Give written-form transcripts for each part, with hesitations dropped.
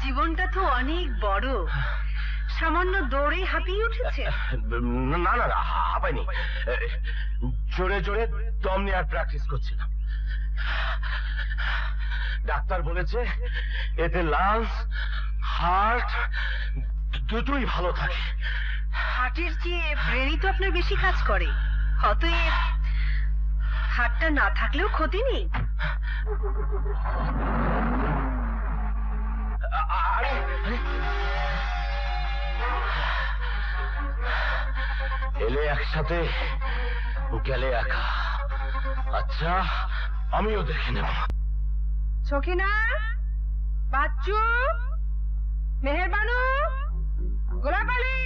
জীবনটা তো অনেক বড়, সামান্য দৌড়ে হাঁপিয়ে উঠেছে। না না না, হাঁপাইনি। জোরে জোরে দম নেওয়ার প্র্যাকটিস করছিলাম। ডাক্তার বলেছে এতে লাংস হার্ট দুটোই ভালো থাকে। হার্টের চেয়ে ব্রেনই তো আপনার বেশি কাজ করে, অতএব হার্টটা না থাকলেও ক্ষতি নেই। এলে একসাথে, গেলে একা। আচ্ছা, আমিও দেখে নেব। সখিনা, বাচ্চু, মেহেরবানু, গোলাপ আলী,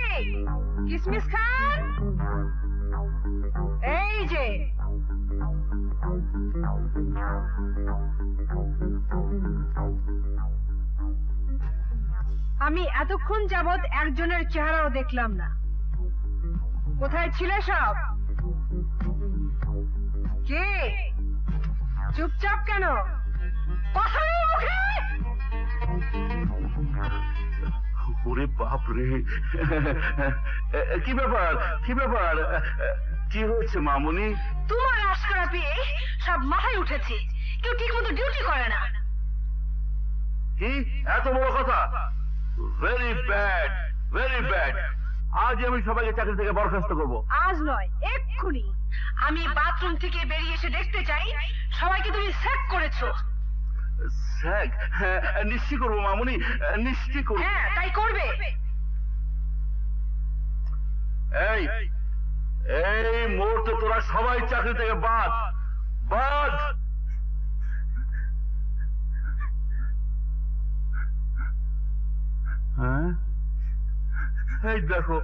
কিসমিস খান, এই যে আমি এতক্ষণ যাবৎ একজনের চেহারাও দেখলাম না। কোথায় ছিলে সব? কে? চুপচাপ কেন? কথা নেই মুখে? ওরে বাপ রে, কি ব্যাপার কি ব্যাপার, কি হয়েছে মামুনি? তোমার আশকারা পেয়ে সব মাথায় উঠেছে, কেউ ঠিক মতো ডিউটি করে না। কি এত বড় কথা? Very bad, very bad. আজ আমি সবাইকে চাকরি থেকে বরখাস্ত করবো। আজ নয়, এক্ষুনি। আমি বাথরুম থেকে বেরিয়ে এসে দেখতে চাই সবাইকে তুমি স্যাক করেছো। স্যাক? নিশ্চয় করবো মামুনি, নিশ্চয় করবো। হ্যাঁ, তাই করবে। এই এই মুহূর্তে তোরা সবাই চাকরি থেকে বাদ, বাদ। হ্যাঁ, এই দেখো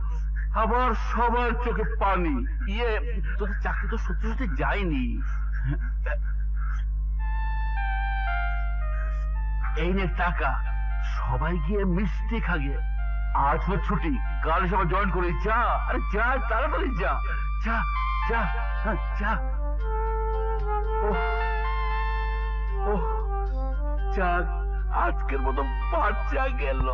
আবার সবার চোখে পানি। তোদের চাকরি তো সত্যি সত্যি যায়নি। এই নে টাকা, সবাই গিয়ে মিষ্টি খাগে। আজ তো ছুটি, কাল সবাই জয়েন করে যা। আরে যা, তাড়াতাড়ি যা, যা যা যা। ও যাক, আজকের মতো বাচ্চা গেল।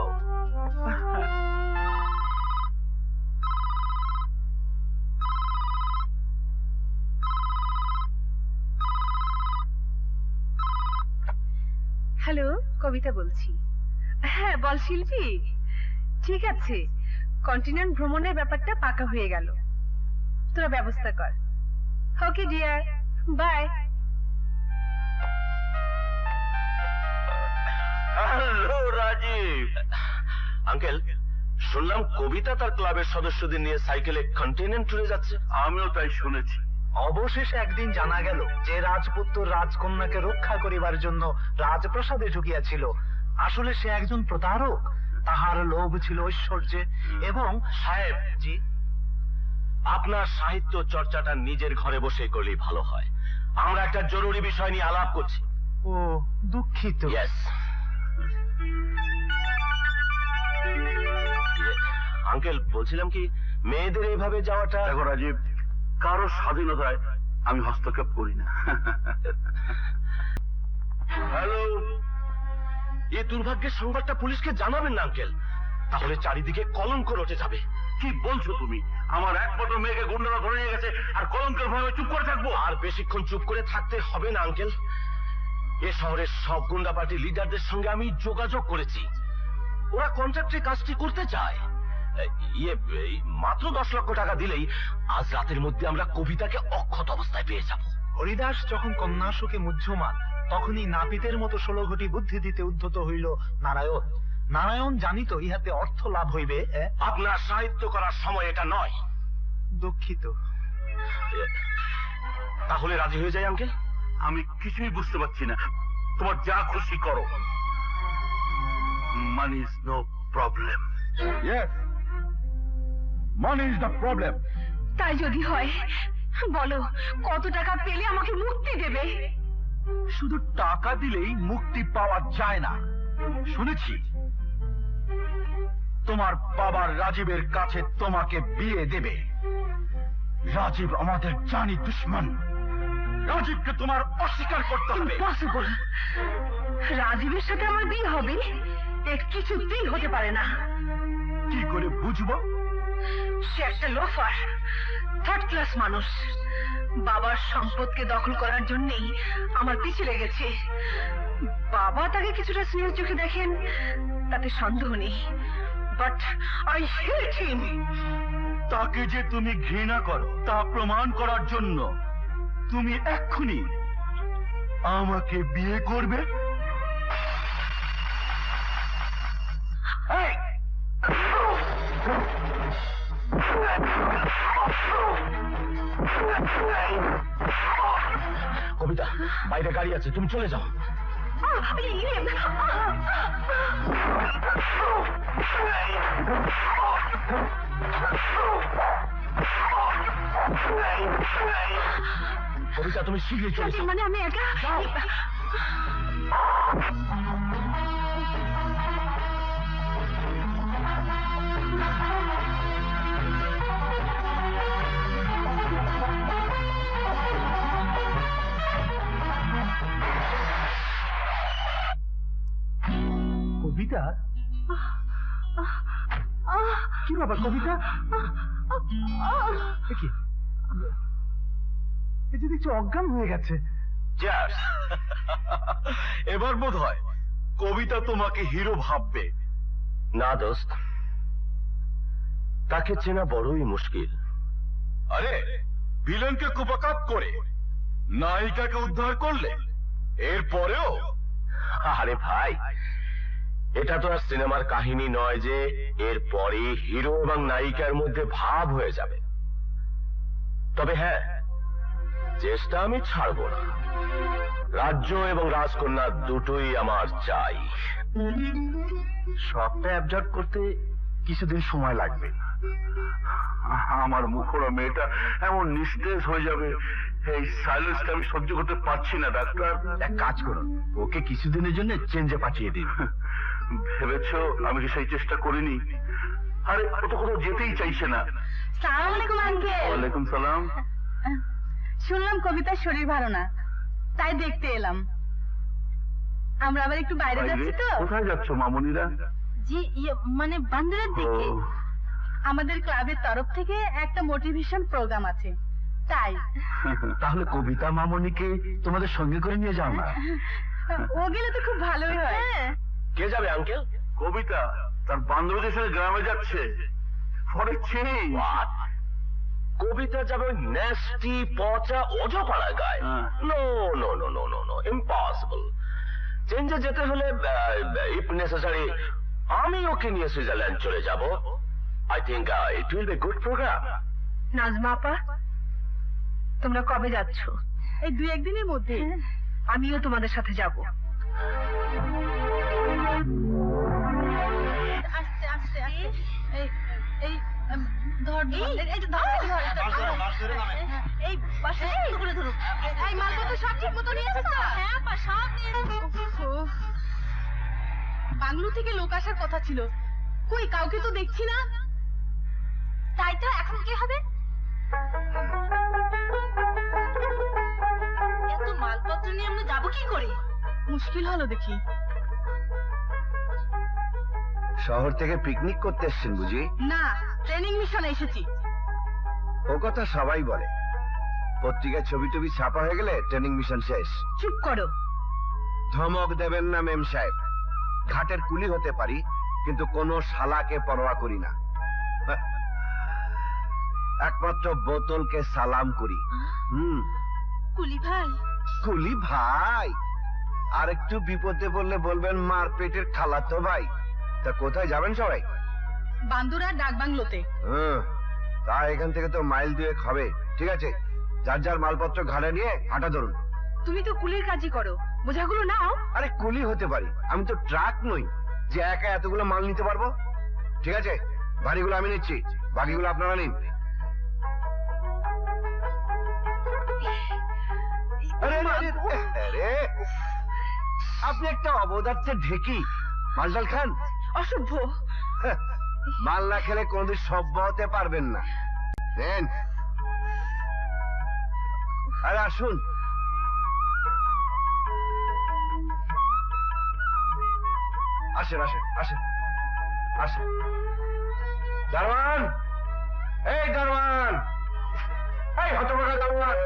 হ্যালো, কবিতা বলছি। হ্যাঁ বল শিল্পী। ঠিক আছে, কন্টিনেন্ট ভ্রমণের ব্যাপারটা পাকা হয়ে গেল, তোরা ব্যবস্থা কর। Okay dear, bye. Hello Rajeev. Uncle, শুনলাম কবিতা তার ক্লাবের সদস্যদের নিয়ে সাইকেলে কন্টিনেন্ট ট্যুরে যাচ্ছে। আমিও তাই শুনেছি। অবশেষে একদিন জানা গেল যে রাজপুত্র রাজকন্যাকে রক্ষা করিবার জন্য রাজপ্রাসাদে ঢুকিয়াছিল, আসলে সে একজন প্রতারক। তাহার লোভ ছিল ঐশ্বর্যে এবং সাহেব জি, আপনার সাহিত্য চর্চাটা নিজের ঘরে বসেই করলেই ভালো হয়। আমরা একটা জরুরি বিষয় নিয়ে আলাপ করছি। ও দুঃখিত। ইয়েস আঙ্কেল, বলছিলাম কি, মেয়েদের এইভাবে যাওয়াটা। দেখো রাজীব, কারো স্বাধীনতায় আমি হস্তক্ষেপ করি না। হ্যালো, এই দুর্ভাগ্যের সংবাদটা পুলিশকে জানাবেন না আঙ্কেল, তাহলে চারিদিকে কলঙ্ক রটে যাবে। কি বলছো তুমি? আমার একমাত্র মেয়েকে গুন্ডারা ধরে নিয়ে গেছে, আর কলঙ্কের ভয়ে চুপ করে থাকবো? আর বেশিক্ষণ চুপ করে থাকতে হবে না আঙ্কেল। এ শহরের সব গুন্ডা পার্টি লিডারদের সঙ্গে আমি যোগাযোগ করেছি, ওরা কন্ট্রাক্টে কাজটি করতে চায়। মাত্র 10 লক্ষ টাকা দিলেই আজ রাতের মধ্যে আমরা কবিতাকে অক্ষত অবস্থায় পেয়ে যাব। হরিদাস যখন কন্যাশুকে মুহ্যমান, তখনই নাপিতের মতো 16 ঘটি বুদ্ধি দিতে উদ্ধত হইল নারায়ণ। নারায়ণ জানিত ইহাতে অর্থ লাভ হইবে। আপনার সাহিত্য করার সময় এটা নয়। দুঃখিত। তাহলে রাজি হয়ে যাই আঙ্কেল? আমি কিছুই বুঝতে পারছি না। তোমার যা খুশি করো। Money is no problem. Yes, money is the problem. তাই যদি হয় বলো, কত টাকা পেলে আমাকে মুক্তি দেবে? শুধু টাকা দিলেই মুক্তি পাওয়া যায় না। শুনেছি তোমার বাবার রাজীবের কাছে তোমাকে বিয়ে দেবে। রাজীব আমাদের জানি দুশ্মন। রাজীবকে তোমার অস্বীকার করতে হবে। ইম্পসিবল। রাজীবের সাথে আমার বিয়ে হবে? মেয়ে কিছুতেই হতে পারে না। কি করে বুঝবো? সে একটা লোফার, থার্ড ক্লাস মানুষ। বাবার সম্পদকে দখল করার জন্যই আমার পিছে লেগেছে। বাবা তাকে কিছুটা স্নেহ চোখে দেখেন, তাতে সন্দেহ নেই, বাট আই হেট হিম। তাকে যে তুমি ঘৃণা করো তা প্রমাণ করার জন্য তুমি এক্ষুনি আমাকে বিয়ে করবে? এই! কবিতা, বাইরে গাড়ি আছে, তুমি চলে যাও। কবিতা, তুমি শীঘ্রই চলে যাও। মানে আমি একা? কবিতা, কি ব্যাপার কবিতা? কি এই যে দেখছি অজ্ঞান হয়ে গেছে। এবার বোধ হয় কবিতা তোমাকে হিরো ভাববে। না দোস্ত, তাকে চেনা বড়ই মুশকিল। আরে, ভিলেনকে কুপাকাত করে নায়িকাকে উদ্ধার করলে, এরপরেও? আরে ভাই, এটা তো আর সিনেমার কাহিনী নয় যে এর পরে হিরো এবং নায়িকার মধ্যে ভাব হয়ে যাবে। তবে হ্যাঁ, চেষ্টা আমি ছাড়বো না। রাজ্য এবং রাজকন্যা দুটোই আমার চাই। সবটা অ্যাবজর্ব করতে কিছুদিন সময় লাগবে। আমার মুখরা মেয়েটা এমন নিস্তেজ হয়ে যাবে, এই সাইলেন্সটা আমি সহ্য করতে পারছি না ডাক্তার। এক কাজ করুন, ওকে কিছুদিনের জন্য চেঞ্জে পাঠিয়ে দিন। ভেবেছো আমি কি সেই চেষ্টা করিনি? আরে ও তো কোথাও যেতেই চাইছে না। সালাম আলাইকুম আঙ্কেল। ওয়ালাইকুম সালাম। শুনলাম কবিতার শরীর ভালো না, তাই দেখতে এলাম। আমরা আবার একটু বাইরে যাচ্ছি তো। কোথায় যাচ্ছ মামুনিরা? জি, মানে বান্দরের দিকে। ও, আমাদের ক্লাবের তরফ থেকে একটা মোটিভেশন প্রোগ্রাম আছে, তাই। তাহলে কবিতা মামনিকে তোমাদের সঙ্গে করে নিয়ে যাও না? ও গেলে তো খুব ভালোই হয়। কে যাবে আঙ্কেল? কবিতা তার বান্ধবীদের সঙ্গে গ্রামে যাচ্ছে। For a change. What? Kabita যাবে ওই ন্যাস্টি পচা অজপাড়া গায়ে? হ্যাঁ। No no no no no no, impossible. চেঞ্জে যেতে হলে ইফ নেসেসারি আমি ওকে নিয়ে সুইজারল্যান্ড চলে যাব। I think it will be good program. Najma আপা, তোমরা কবে যাচ্ছ? এই 2-1 দিনের মধ্যে। আমিও তোমাদের সাথে যাব। আস্তে আস্তে আস্তে। এই এই ধর এই যে ধর এই পাশে করে ধরো। এই মালপত্র সব ঠিক মতো নিয়ে এসেছো তো? হ্যাঁ পা, সব নিয়ে এসেছি। বাংলো থেকে লোক আসার কথা ছিল, কই কাউকে তো দেখছি না। তাই তো, এখন কি হবে? এত মালপত্র নিয়ে আমরা যাবো কি করে? মুশকিল হলো দেখি। শহর থেকে পিকনিক করতে এসছেন বুঝি? না, ট্রেনিং মিশনে এসেছি। ও কথা সবাই বলে, পত্রিকায় ছবি টবি ছাপা হয়ে গেলে ট্রেনিং মিশন শেষ। চুপ করো। ধমক দেবেন না মেম সাহেব। ঘাটের কুলি হতে পারি, কিন্তু কোনো শালাকে পরোয়া করি না। একমাত্র বোতলকে সালাম করি। কুলি ভাই। কুলি ভাই? আর একটু বিপদে পড়লে বলবেন মার পেটের খালাতো ভাই। তা কোথায় যাবেন সবাই? বান্দুরা ডাক বাংলোতে। তা এখান থেকে তো মাইল 2 হবে। ঠিক আছে, যার যার মালপত্র ঘাড়ে নিয়ে হাঁটা ধরুন। তুমি তো কুলির কাজই করো, বোঝাগুলো নাও। আরে কুলি হতে পারি, আমি তো ট্রাক নই যে একা এতগুলো মাল নিতে পারবো। ঠিক আছে, ভারীগুলো আমি নিচ্ছি, বাকিগুলো আপনারা নিন। আরে আরে, আরে, আপনি একটা অবদার্থের ঢেকি। মালটাল খান। অসভ্য। মাল না খেলে কোনদিন সভ্য হতে পারবেন না। নেন। আরে আসুন। আসেন আসেন আসেন আসেন। দারোয়ান, এই দারোয়ান, এই হতভাগা দারোয়ান।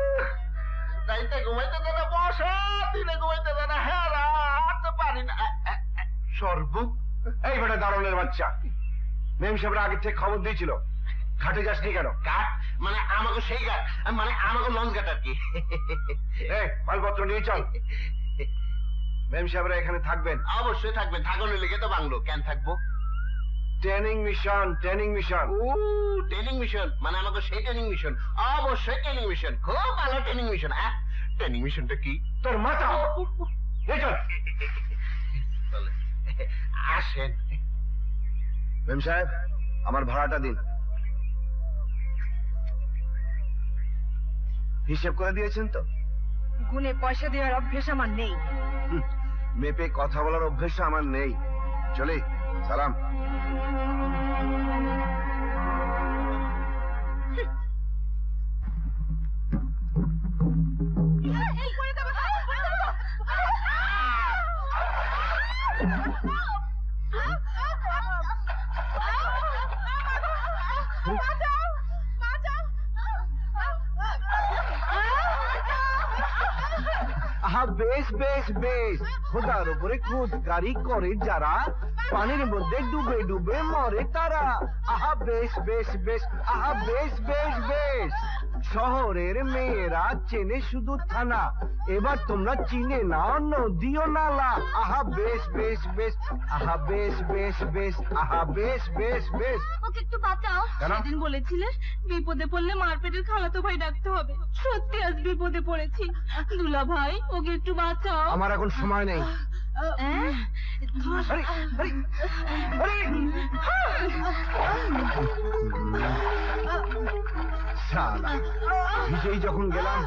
রাইতে ঘুমাইতে দে না বসে, দিনে ঘুমাইতে দে না, হ্যাঁ রাত পারি না। সর্বত, এই বেটা দারোয়ানের বাচ্চা, মেম সাহেবরা আগে থেকে খবর দিয়েছিল, ঘাটে যাসনি কেন? ঘাট মানে আমাকে সেই ঘাট, মানে আমাকে লঞ্চ ঘাট আর কি। এই মালপত্র নিয়ে চল। মেম সাহেবরা এখানে থাকবেন। অবশ্যই থাকবেন, থাকলে লেগে তো বাংলো, কেন থাকবো? Training mission, training mission. ও ট্রেনিং মিশন, মানে আমাকে সেই ট্রেনিং মিশন। অবশ্যই ট্রেনিং মিশন, খুব ভালো ট্রেনিং মিশন। ট্রেনিং মিশনটা কি? তোর মাথা নিয়ে চল। আসেন। মেম সাহেব, আমার ভাড়াটা দিন। হিসেব করে দিয়েছেন তো? গুনে পয়সা দেওয়ার অভ্যেস আমার নেই। মেপে কথা বলার অভ্যেস আমার নেই। চলে সালাম। আহা বেশ বেশ বেশ, খোদার উপরে খুদকারি করে যারা, পানির মধ্যে ডুবে ডুবে মরে তারা। আহা বেশ বেশ বেশ, আহা বেশ বেশ বেশ। শহরের মেয়েরা চেনে শুধু থানা, এবার তোমরা চিনে নাও নদী ও নালা। আহা বেশ বেশ বেশ, আহা বেশ বেশ বেশ, আহা বেশ বেশ বেশ। ওকে একটু বাঁচাও। কেন? সেদিন বলেছিলে বিপদে পড়লে মারপেটের খালাতো ভাই ডাকতে হবে। সত্যি আজ বিপদে পড়েছি। দুলা ভাই, ওকে একটু বাঁচাও। আমার এখন সময় নেই। হ্যাঁ? আরে, আরে, আরে! শালা, ভিজেই যখন গেলাম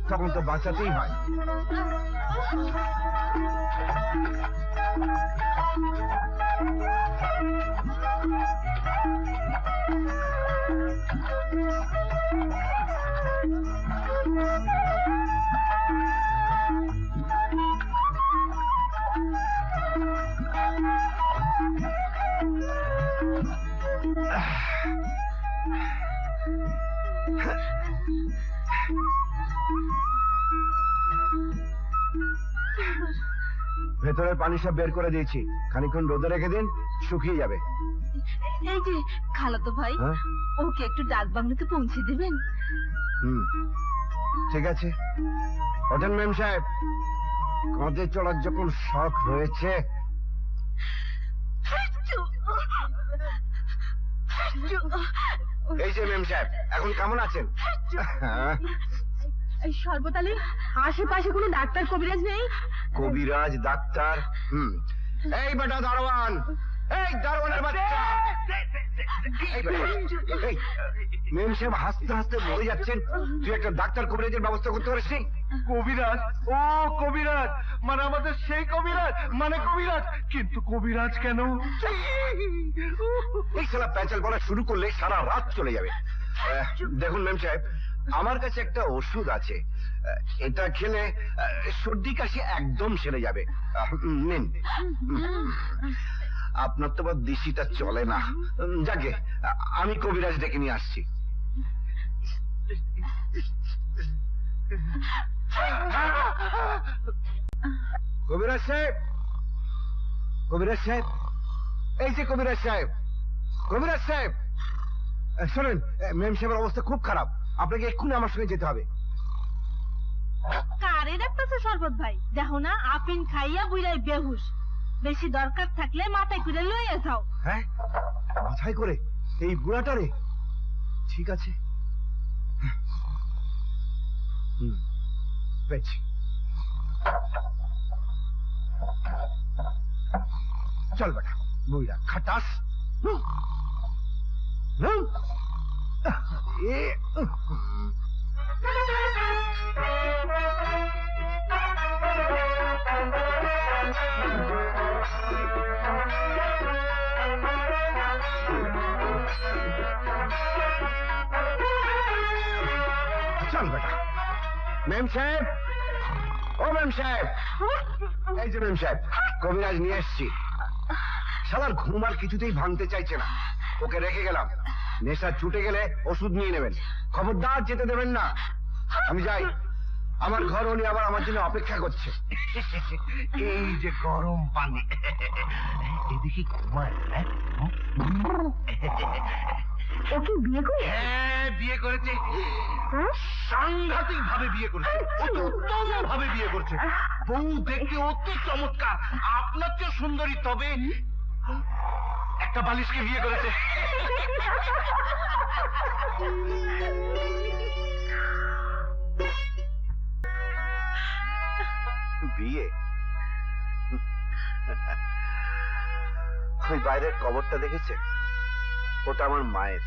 তখন তো বাঁচাতেই হয়। ভেতরের পানি সব বের করে দিয়েছি, খানিকক্ষণ রোদে রেখে দিন, শুকিয়ে যাবে। এই যে খালাতো ভাই, হ্যাঁ? ওকে একটু ডাক বাংলোতে পৌঁছে দিবেন? হুম, ঠিক আছে। ওঠেন মেম সাহেব, কাঁধে চড়ার যখন শখ হয়েছে। এই যে মেম সাহেব, এখন কেমন আছেন? হ্যাঁ, এই শরবত আলী, আশেপাশে কোনো ডাক্তার কবিরাজ নেই? কবিরাজ ডাক্তার? এই বেটা দারোয়ান, এই দারোয়ানের বাচ্চা, এই বেটা, এই, মেম সাহেব হাসতে হাসতে মরে যাচ্ছেন, তুই একটা ডাক্তার কবিরাজের ব্যবস্থা করতে পারিস নি? কবিরাজ, ও কবিরাজ, মানে আমাদের সেই কবিরাজ, মানে কবিরাজ, কিন্তু কবিরাজ কেন? এই শালা প্যাচাল বলা শুরু করলে সারা রাত চলে যাবে। দেখুন মেম সাহেব, আমার কাছে একটা ওষুধ আছে, এটা খেলে সর্দি কাশি একদম সেরে যাবে। নিন। আপনার তো বা দিশিটা চলে না, যাকে আমি কবিরাজ ডেকে নিয়ে আসছি। কবিরাজ সাহেব, কবিরাজ সাহেব, এই যে কবিরাজ সাহেব, কবিরাজ সাহেব, শোনেন, মেম সাহেবের অবস্থা খুব খারাপ, আপনাকে এক্ষুনি আমার সঙ্গে যেতে হবে। কারে ডাকতেছে শরবত ভাই? দেখো না আপিন খাইয়া বুইরাই বেহুশ। বেশি দরকার থাকলে মাথায় করে লইয়া যাও। হ্যাঁ, মাথায় করে এই বুড়াটারে? ঠিক আছে, পেয়েছি। চল বেটা, বুড়া খাটাস। চল বেটা। মেম সাহেব, ও মেম সাহেব, এই যে মেম সাহেব, কবিরাজ নিয়ে এসছি। শালার ঘুম আর কিছুতেই ভাঙতে চাইছে না। ওকে রেখে গেলাম, নেশা ছুটে গেলে ওষুধ নিয়ে নেবেন, খবরদার যেতে দেবেন না। আমি যাই, আমার ঘর উনি আবার আমার জন্য অপেক্ষা করছে। এই যে গরম পানি, এদিকে ঘুমায়। ও কি বিয়ে করে? হ্যাঁ, বিয়ে করেছে, সাংঘাতিক ভাবে বিয়ে করেছে, উত্তম ভাবে বিয়ে করেছে। বউ দেখতে অত চমৎকার, আপনার চেয়ে সুন্দরী, তবে একটা বালিশকে বিয়ে করেছে। বিয়ে? ওই বাইরের কবরটা দেখেছেন? ওটা আমার মায়ের।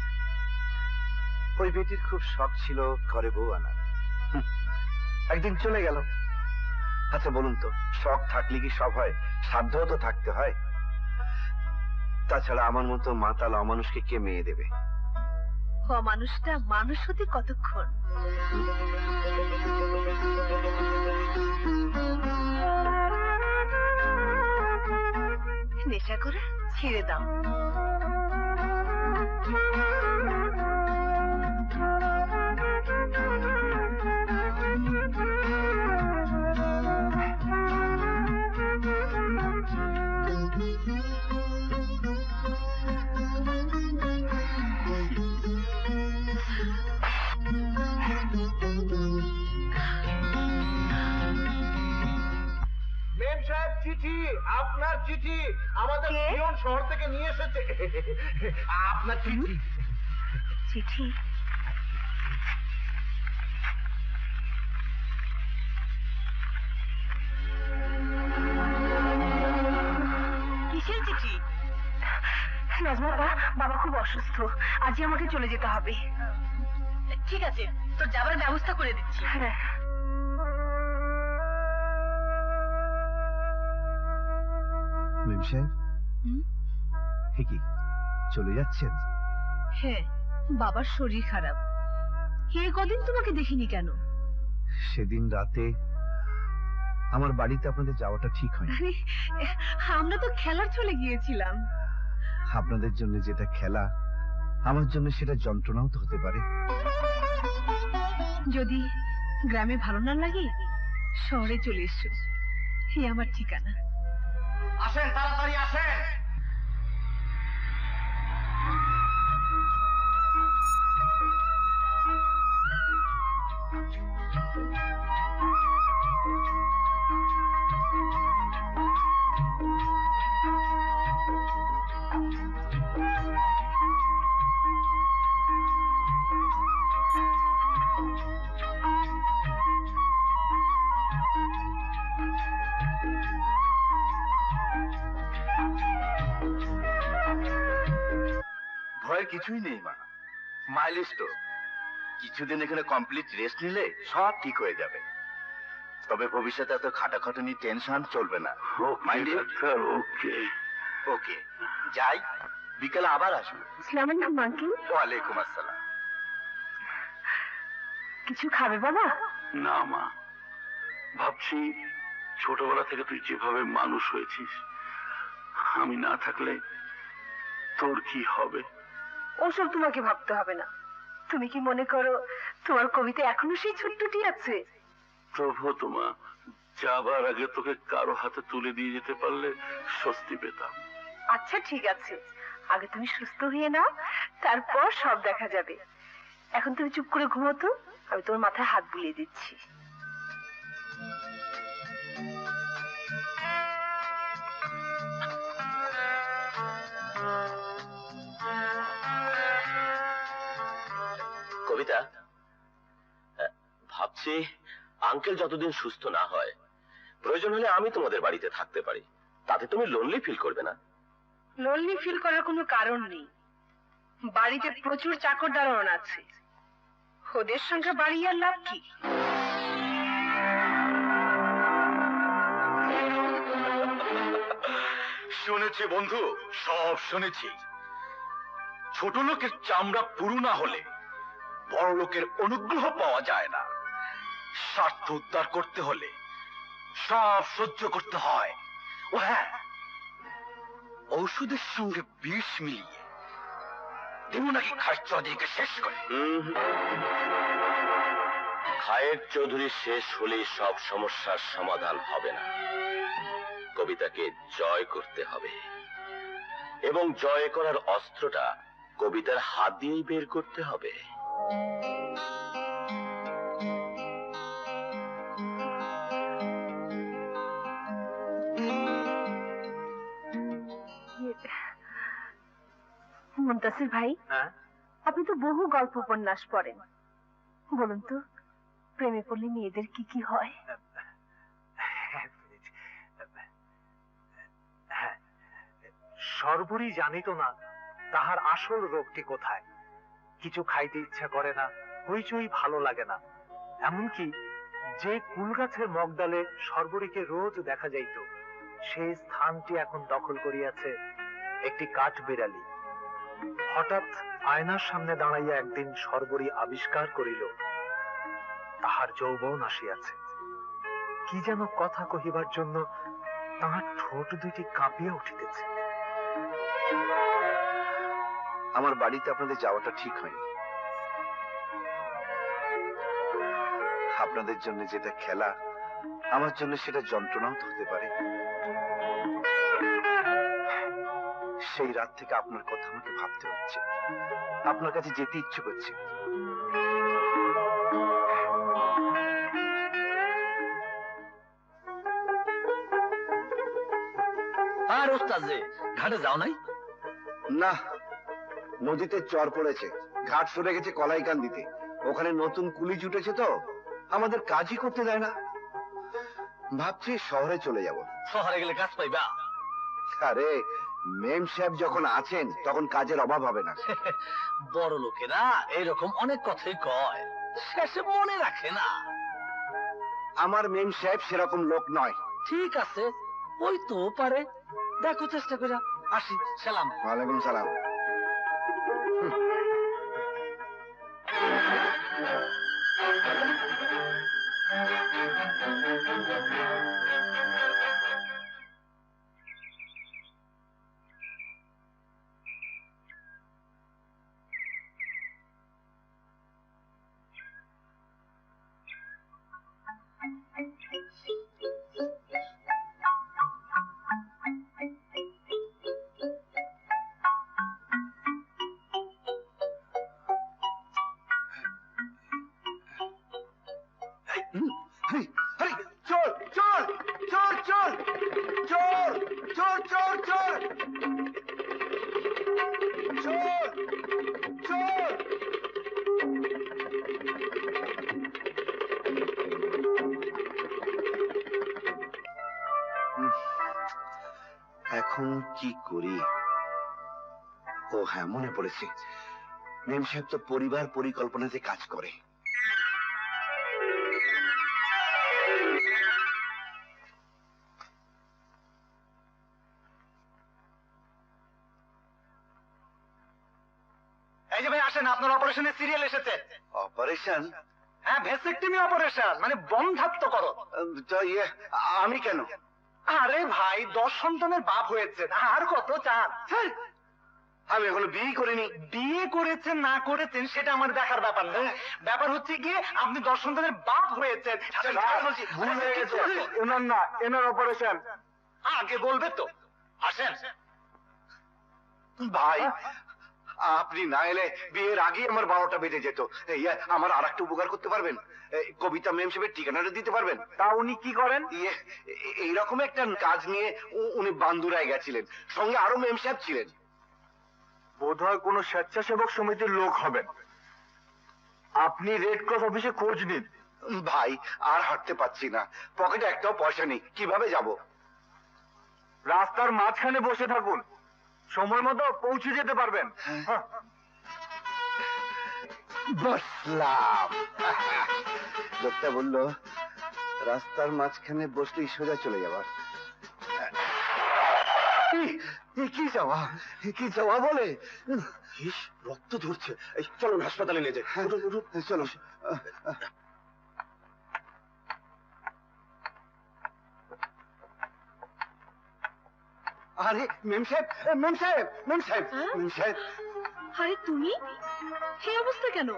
ওই বেটির খুব শখ ছিল ঘরে বউ আনার, একদিন চলে গেল। আচ্ছা বলুন তো, শখ থাকলে কি সব হয়? সাধ্যও তো থাকতে হয়। তাছাড়া আমার মতো মাতাল অমানুষকে কে মেয়ে দেবে? মানুষটা মানুষ হতে কতক্ষণ? নেশা করে ছেড়ে দাও। মেম সাহেব, চিঠি, আপনার চিঠি আমাদের পিয়ন শহর থেকে নিয়ে এসেছে। আপনার চিঠি। চিঠি? কিসের চিঠি? নাজমা, বাবা খুব অসুস্থ, আজই আমাকে চলে যেতে হবে। ঠিক আছে, তোর যাবার ব্যবস্থা করে দিচ্ছি। মেম সাহেব, কি চলে যাচ্ছেন? হ্যাঁ, বাবার শরীর খারাপ। কদিন তোমাকে দেখিনি কেন? সেদিন রাতে আমার বাড়িতে আপনাদের যাওয়াটা ঠিক হয়নি। আমরা তো খেলার চলে গিয়েছিলাম। আপনাদের জন্য যেটা খেলা, আমার জন্য সেটা যন্ত্রণাও তো হতে পারে। যদি গ্রামে ভালো না লাগে, শহরে চলে এসো, আমার ঠিকানা। আসেন, তাড়াতাড়ি আসেন। ভয়ের কিছুই নেই মা, মাইলিস তো কিছুদিন এখানে কমপ্লিট রেস্ট নিলে সব ঠিক হয়ে যাবে। তবে ভবিষ্যতে এত খাটাখাটনি টেনশন চলবে না। ওকে ওকে, যাই, বিকেলে আবার আসবো। আসসালামু আলাইকুম আঙ্কেল। ওয়ালাইকুম আসসালাম। কিছু খাবে বাবা? না মা, ভাবছি ছোটবেলা থেকে তুই যেভাবে মানুষ হয়েছিস, আমি না থাকলে তোর কি হবে? ওসব তোমাকে ভাবতে হবে না। তুমি কি মনে করো তোমার কবিতা এখনো সেই ছোট্টটি আছে? তবুও তোমা, যাবার আগে তোকে কারো হাতে তুলে দিয়ে যেতে পারলে স্বস্তি পেতাম। আচ্ছা ঠিক আছে, আগে তুমি সুস্থ হয়ে নাও, তারপর সব দেখা যাবে। এখন তুমি চুপ করে ঘুমোতো, আমি তোমার মাথায় হাত বুলিয়ে দিচ্ছি। কবিতা, ভাবছি আঙ্কেল যতদিন সুস্থ না হয়, প্রয়োজন হলে আমি তোমাদের বাড়িতে থাকতে পারি, তাতে তুমি লোনলি ফিল করবে না। লোনলি ফিল করার কোনো কারণ নেই। বাড়িতে প্রচুর চাকর দারোয়ান আছে, ওদের সংখ্যা বাড়িয়ে আর লাভ কি? শুনেছি বন্ধু, সব শুনেছি। ছোট লোকের চামড়া পুরু না হলে বড় লোকের অনুগ্রহ পাওয়া যায় না। স্বার্থ উদ্ধার করতে হলে সব সহ্য করতে হয়। ও হ্যাঁ, ঔষধের সঙ্গে বিষ মিলিয়ে দেব নাকি খাস চৌধুরীকে শেষ করে? খায়ের চৌধুরী শেষ হলেই সব সমস্যার সমাধান হবে না। কবিতাকে জয় করতে হবে, এবং জয় করার অস্ত্রটা কবিতার হাত দিয়েই বের করতে হবে। মুনতাসির ভাই, হ্যাঁ আপনি তো বহু গল্প উপন্যাস পড়েন, বলুন তো প্রেমে পড়লে মেয়েদের কি কি হয়? হ্যাঁ, সর্বরই জানিত না তাহার আসল রোগটি কোথায়। কিছু খাইতে ইচ্ছা করে না, হইচই ভালো লাগে না। এমনকি যে কুল গাছের মগডালে সর্বরীকে রোজ দেখা যাইত, সেই স্থানটি এখন দখল করিয়াছে একটি কাঠ বিড়ালি। হঠাৎ আয়নার সামনে দাঁড়াইয়া একদিন সর্বরী আবিষ্কার করিল তাহার যৌবন আসিয়াছে। কি যেন কথা কহিবার জন্য তাহার ঠোঁট দুইটি কাঁপিয়া উঠিতেছে। আমার বাড়িতে আপনাদের যাওয়াটা ঠিক হয়নি। আপনাদের জন্য যেটা খেলা, আমার জন্য সেটা যন্ত্রণাও তো হতে পারে। সেই রাত থেকে আপনার কথা আমাকে ভাবতে হচ্ছে, আপনার কাছে যেতে ইচ্ছে করছে। আর ওস্তাদ যে ঘাটে যাও নাই? না, নদীতে চর পড়েছে, ঘাট সরে গেছে কলাইকান দিতে। ওখানে নতুন কুলি জুটেছে তো আমাদের কাজই করতে দেয় না। ভাবছি শহরে চলে যাব। শহরে গেলে কাজ পাইবা? আরে মেম সাহেব যখন আছেন তখন কাজের অভাব হবে না। বড় লোকেরা এরকম অনেক কথাই কয়, শেষে মনে রাখে না। আমার মেম সাহেব সেরকম লোক নয়। ঠিক আছে, ওই তো পারে, দেখো চেষ্টা করে। আসি, সালাম। ওয়ালাইকুম সালাম। চোর চোর চোর চোর চোর চোর চোর চোর চোর চোর। এখন কি করি? ও হ্যাঁ, মনে পড়েছে, মেম সাহেব তো পরিবার পরিকল্পনাতে কাজ করে। এই যে ভাই আসেন, আপনার অপারেশনের সিরিয়াল এসেছে। অপারেশন? হ্যাঁ, ভেসেক্টমি অপারেশন, মানে বন্ধাত্মকরণ। তো আমি কেন? আরে ভাই, 10 সন্তানের বাপ হয়েছেন, আর কত চান? আমি এখনো বিয়ে করিনি। বিয়ে করেছেন না করেছেন সেটা আমার দেখার ব্যাপার না। ব্যাপার হচ্ছে গিয়ে আপনি 10 সন্তানের বাপ হয়েছেন। ভুল হয়ে গেছে। এনার না, এনার অপারেশন। আগে বলবে তো। আসেন ভাই, আপনি না এলে বিয়ের আগেই আমার 12টা বেজে যেত। আমার আর একটা উপকার করতে পারবেন? কবিতা মেম সাহেবের ঠিকানাটা দিতে পারবেন? তা উনি কি করেন? এইরকম একটা কাজ নিয়ে উনি বান্দুরায় গেছিলেন, সঙ্গে আরো মেম সাহেব ছিলেন। বোধহয় কোনো স্বেচ্ছাসেবক সমিতির লোক হবেন। আপনি রেড ক্রস অফিসে খোঁজ নিন। ভাই, আর হাঁটতে পারছি না, পকেটে একটাও পয়সা নেই, কিভাবে যাব? রাস্তার মাঝখানে বসে থাকুন, সময় মতো পৌঁছে যেতে পারবেন। হ্যাঁ। বসলাম। লোকটা বললো রাস্তার মাঝখানে বসলেই সোজা চলে যাবার। কি যাওয়া, কি যাওয়া বলে? রক্ত ধরছে, চলুন হাসপাতালে নিয়ে যাই। চলো। আরে মেম সাহেব, মেম সাহেব, মেম সাহেব, হ্যাঁ? মেম সাহেব, আরে তুমি এই অবস্থা কেন?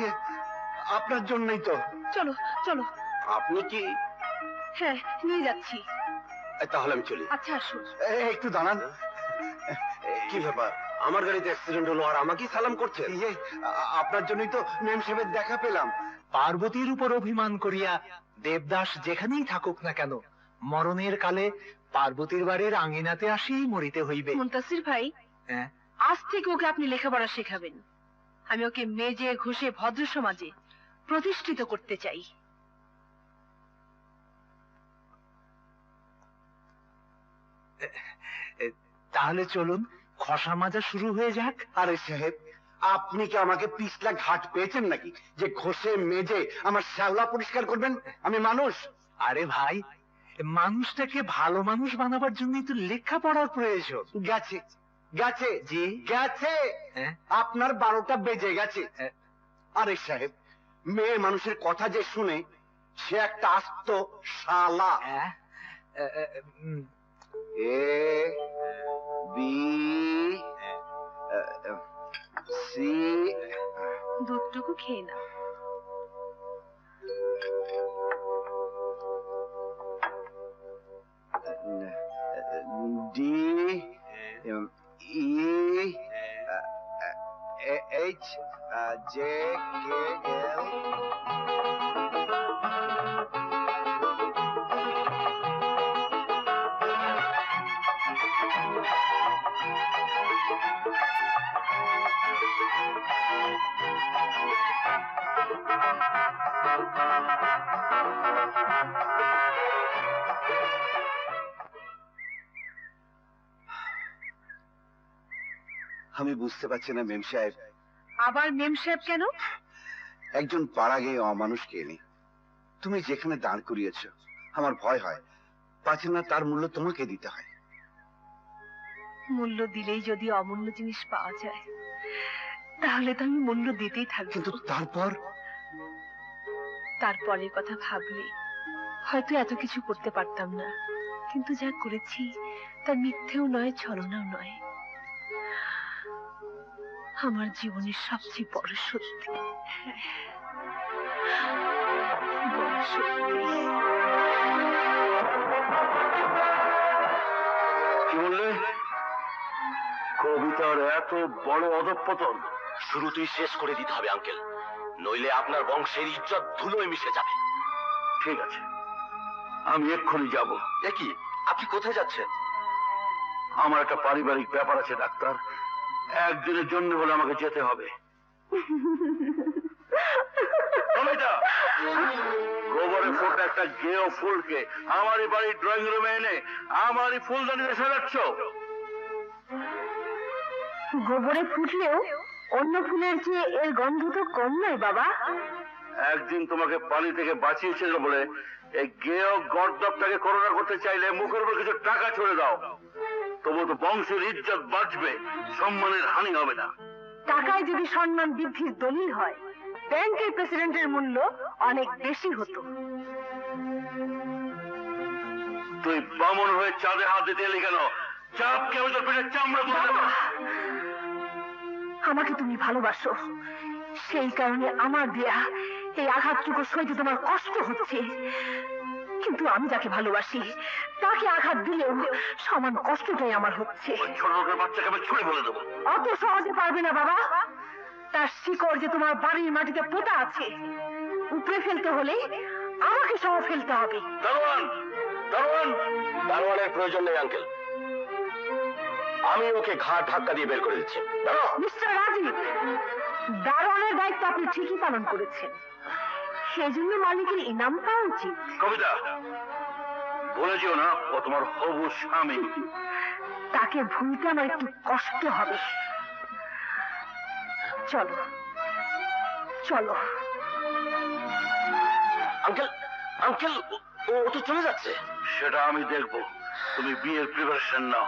এ, আপনার জন্যই তো। চলো চলো। আপনি কি? হ্যাঁ, নিয়ে যাচ্ছি। তাহলে আমি চলি। আচ্ছা আসুন। একটু দাঁড়ান। কি ব্যাপার? আমার গাড়িতে অ্যাক্সিডেন্ট হলো আর আমাকেই সালাম করছেন? ইয়ে, আপনার জন্যই তো মেম সাহেবের দেখা পেলাম। পার্বতীর উপর অভিমান করিয়া দেবদাস যেখানেই থাকুক না কেন, মরণের কালে পার্বতীর বাড়ির আঙিনাতে আসিই মরিতে হইবে। মুনতাসির ভাই, হ্যাঁ, আজ থেকে ওকে আপনি লেখাপড়া শেখাবেন। আমি ওকে মেজে ঘষে ভদ্র সমাজে প্রতিষ্ঠিত করতে চাই। তাহলে চলুন খসা মাজা শুরু হয়ে যাক। আরে সাহেব, আপনি কি আমাকে পিছলা ঘাট পেয়েছেন নাকি যে ঘষে মেজে আমার শ্যাওলা পরিষ্কার করবেন? আমি মানুষ। আরে ভাই, মানুষটাকে ভালো মানুষ বানাবার জন্যই তো লেখাপড়ার প্রয়োজন। গেছে গেছে জি। গেছে, হ্যাঁ? আপনার 12টা বেজে গেছে। হ্যাঁ। আরে সাহেব, মেয়ে মানুষের কথা যে শুনে সে একটা আস্ত শালা। হ্যাঁ? উম, এ বি সি, দুধটুকু খেয়ে না। ডি, ই, এইচ, জে, কে, এল। আমি বুঝতে পারছি না মেম সাহেব, আবার মেম সাহেব কেন? একজন পাড়া গিয়ে অমানুষকে এনে তুমি যেখানে দাঁড় করিয়েছ, আমার ভয় হয় পাচ্ছে না তার মূল্য তোমাকে দিতে হয়। মূল্য দিলেই যদি অমূল্য জিনিস পাওয়া যায়, তাহলে তো আমি মূল্য দিতেই থাকবো। কিন্তু তারপর তারপরের কথা ভাবলে হয়তো এত কিছু করতে পারতাম না, কিন্তু যা করেছি তা মিথ্যেও নয়, ছলনাও নয়। আমার জীবনের সবচেয়ে বড় সত্যি। হ্যাঁ, বড় সত্যি। কি বললে? কবিতার এত বড় অধঃপতন শুরুতেই শেষ করে দিতে হবে আঙ্কেল, নইলে আপনার বংশের ইজ্জত ধুলোয় মিশে যাবে। ঠিক আছে, আমি এক্ষুনি যাব। কি, আপনি কোথায় যাচ্ছেন? আমার একটা পারিবারিক ব্যাপার আছে ডাক্তার, একদিনের জন্য হলে আমাকে যেতে হবে। কবিতা, গোবরে ফোটা একটা গেও ফুলকে আমারই বাড়ির ড্রয়িং রুমে এনে আমারই ফুলদানিতে সাজাচ্ছ। গোবরে ফুটলেও অন্য ফুলের চেয়ে এর গন্ধ তো কম নয় বাবা। একদিন তোমাকে পানি থেকে বাঁচিয়েছিল বলে এই গেও গর্দবটাকে করোনা করতে চাইলে মুখের উপর কিছু টাকা ছড়ে দাও, তবু তো বংশের ইজ্জত বাঁচবে, সম্মানের হানি হবে না। টাকায় যদি সম্মান বৃদ্ধির দলিল হয়, ব্যাংকের প্রেসিডেন্টের মূল্য অনেক বেশি হতো। তুই বামন হয়ে চাঁদে হাত দিতে এলি কেন? চাপ কেউ তোর পেটের চামড়া তুলে দেবো। আমাকে তুমি ভালোবাসো, সেই কারণে আমার দেয়া এই আঘাতটুকু সইতে তোমার কষ্ট হচ্ছে। কিন্তু আমি যাকে ভালোবাসি তাকে আঘাত দিলেও সমান কষ্টটাই আমার হচ্ছে। ওই ছোট লোকের বাচ্চাকে আমি ছুঁড়ে ফেলে দেবো। অত সহজে পারবে না বাবা, তার শিকড় যে তোমার বাড়ির মাটিতে পোতা আছে, উপড়ে ফেলতে হলে আমাকে সহ ফেলতে হবে। দারোয়ান, দারোয়ান! দারোয়ানের প্রয়োজন নেই আঙ্কেল, আমি ওকে ঘাট ধাক্কা দিয়ে বের করে দিচ্ছি। মিস্টার রাজীব, দারোয়ানের দায়িত্ব আপনি ঠিকই পালন করেছেন, সেজন্য মালিকের ইনাম পাওয়া উচিত। কবিতা, বলে যেও না ও তোমার হবু স্বামী। তাকে ভুলতে আমার একটু কষ্ট হবে। চলো চলো। আঙ্কেল, আঙ্কেল, ও তো চলে যাচ্ছে। সেটা আমি দেখবো, তুমি বিয়ের প্রিপারেশন নাও।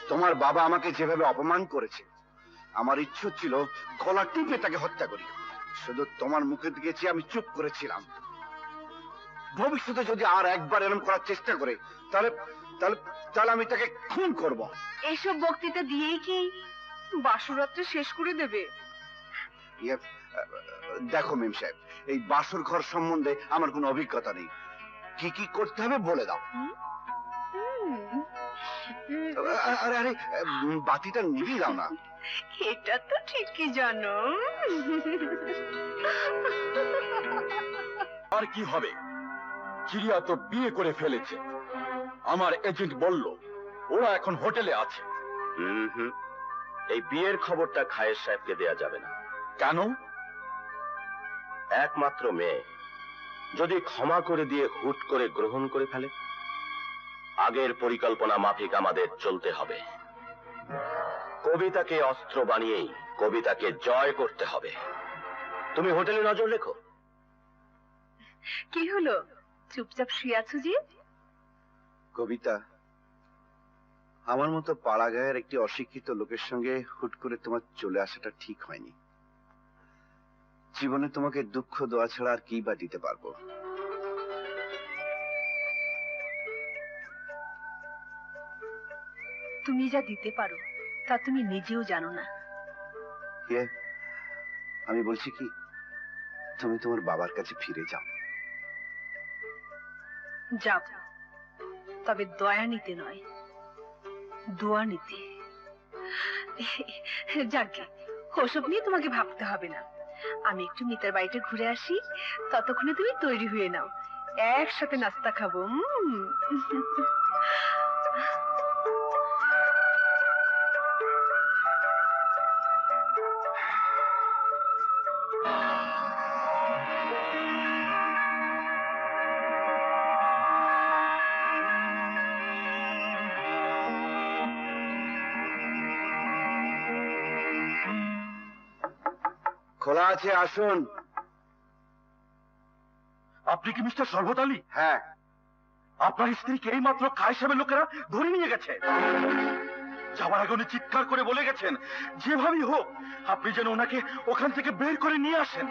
তোমার তোমার বাবা আমাকে যেভাবে অপমান করেছে, আমার ইচ্ছে ছিল গলা টিপে তাকে হত্যা করি। শুধু তোমার মুখের দিকে চেয়ে আমি চুপ করেছিলাম। ভবিষ্যতে যদি আর একবার এরকম করার চেষ্টা করে তাহলে তাহলে তাহলে আমি তাকে খুন করব। এইসব বক্তৃতা দিয়েই কি বাসরাত্রে শেষ করে দেবে? দেখো মেম সাহেব, এই বাসর ঘর সম্বন্ধে আমার কোনো অভিজ্ঞতা নেই। কি কি করতে হবে বলে দাও। আরে আরে, বাতিটা নিভিয়ে দাও না। এটা তো ঠিকই জানো। আর কি হবে, চিড়িয়া তো বিয়ে করে ফেলেছে। আমার এজেন্ট বলল ওরা এখন হোটেলে আছে। এই বিয়ের খবরটা খায়ের সাহেবকে দেয়া যাবে না। কেন? একমাত্র মেয়ে, যদি ক্ষমা করে দিয়ে হুট করে গ্রহণ করে ফেলে? আগের পরিকল্পনা মাফিক আমাদের চলতে হবে। কবিতাকে অস্ত্র বানিয়েই কবিতাকে জয় করতে হবে। তুমি হোটেলে নজর রেখো। কি হলো, চুপচাপ শুয়ে আছো যে? কবিতা, আমার মতো পাড়া গায়ের একটি অশিক্ষিত লোকের সঙ্গে হুট করে তোমার চলে আসাটা ঠিক হয়নি। জীবনে তোমাকে দুঃখ দেওয়া ছাড়া আর কি বা দিতে পারবো? তুমি যা দিতে পারো তা তুমি নিজেও জানো না। আমি বলছি কি, তুমি তোমার বাবার কাছে ফিরে যাও। যাও, তবে দয়া নিতে নয়, দোয়া নিতে। যাকে ওসব নিয়ে তোমাকে ভাবতে হবে না। আমি একটু মিতার বাড়িতে ঘুরে আসি, ততক্ষণে তুমি তৈরি হয়ে নাও, একসাথে নাস্তা খাবো। খোলা আছে, আসুন। আপনি কি মিস্টার শরবত আলী? হ্যাঁ। আপনার স্ত্রীকে এই মাত্র খায় সাহেবের লোকেরা ধরে নিয়ে গেছে। যাওয়ার আগে উনি চিৎকার করে বলে গেছেন, যেভাবেই হোক আপনি যেন ওনাকে ওখান থেকে বের করে নিয়ে আসেন।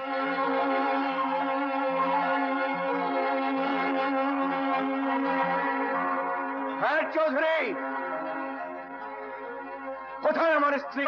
হ্যাঁ চৌধুরী, কোথায় আমার স্ত্রী?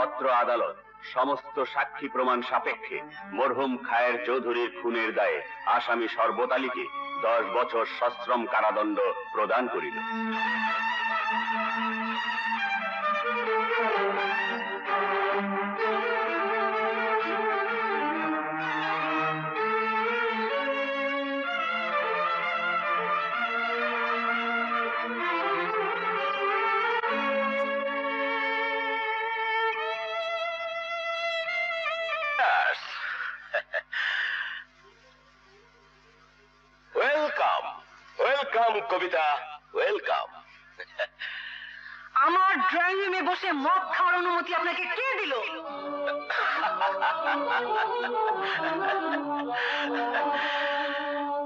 অত্র আদালত সমস্ত সাক্ষী প্রমাণ সাপেক্ষে মরহুম খায়ের চৌধুরীর খুনের দায়ে আসামি শরবত আলীকে 10 বছর সশ্রম কারাদণ্ড প্রদান করিল। ওয়েলকাম, ওয়েলকাম কবিতা, ওয়েলকাম। আমার ড্রয়িং রুমে বসে মদ খাওয়ার অনুমতি আপনাকে কে দিল?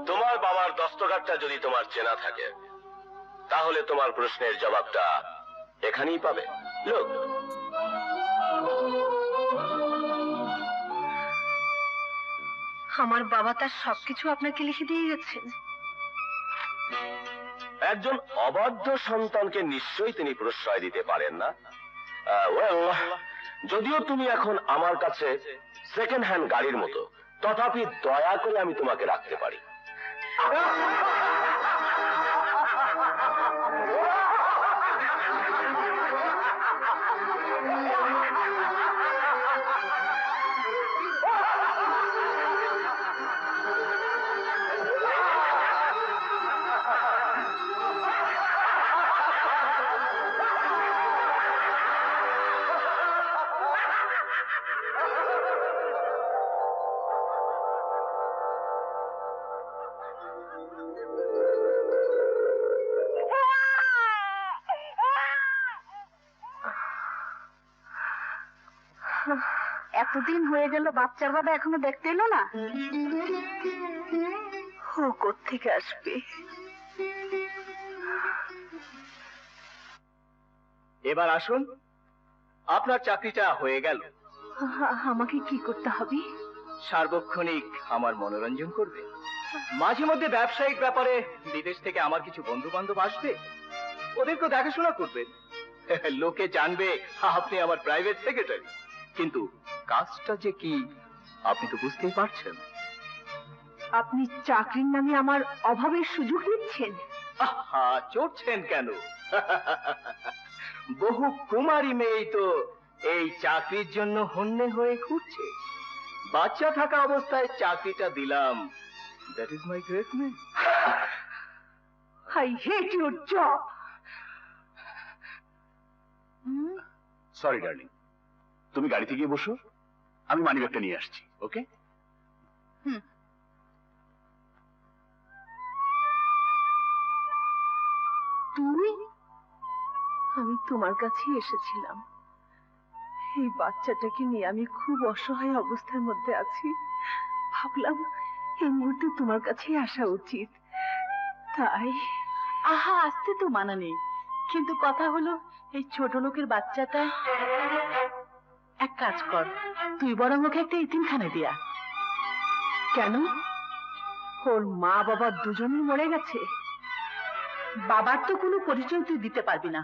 তোমার বাবার দস্তকারটা যদি তোমার চেনা থাকে তাহলে তোমার প্রশ্নের জবাবটা এখানেই পাবে। লোক, আমার বাবা তার সবকিছু আপনাকে লিখে দিয়ে গেছেন। একজন অবাধ্য সন্তানকে নিশ্চয়ই তিনি প্রশ্রয় দিতে পারেন না। যদিও তুমি এখন আমার কাছে সেকেন্ড হ্যান্ড গাড়ির মতো, তথাপি দয়া করে আমি তোমাকে রাখতে পারি। এতদিন হয়ে গেল বাচ্চার বাবা এখনো দেখতে এলো না। ও কোত্থেকে আসবে? এবার আসুন, আপনার চাকরিটা হয়ে গেল। আমাকে কি করতে হবে? সার্বক্ষণিক আমার মনোরঞ্জন করবে। মাঝে মধ্যে ব্যবসায়িক ব্যাপারে বিদেশ থেকে আমার কিছু বন্ধু বান্ধব আসবে, ওদেরকে দেখাশোনা করবেন। লোকে জানবে আপনি আমার প্রাইভেট সেক্রেটারি, কিন্তু কাজটা যে কি আপনি তো বুঝতেই পারছেন। আপনি চাকরির নামে আমার অভাবের সুযোগ নিচ্ছেন? আহা, চড়ছেন কেন? বহু কুমারী মেয়ে তো এই চাকরির জন্য হন্যে হয়ে ঘুরছে। বাচ্চা থাকা অবস্থায় চাকরিটা দিলাম। That is my greatness. I hate your job. Sorry darling, তুমি গাড়িতে গিয়ে বসো, আমি মানিব্যাগটা নিয়ে আসছি। ওকে? তুমি? আমি তোমার কাছে এসেছিলাম। এই বাচ্চাটাকে নিয়ে আমি খুব অসহায় অবস্থার মধ্যে আছি। ভাবলাম এই মুহূর্তে তোমার কাছেই আসা উচিত, তাই। আহা, আসতে তো মানা নেই, কিন্তু কথা হলো এই ছোট লোকের বাচ্চাটা। এক কাজ কর, তুই বরং ওকে একটা এতিমখানে দিয়া। কেন? ওর মা বাবা দুজনেই মরে গেছে। বাবার তো কোনো পরিচয় তুই দিতে পারবি না,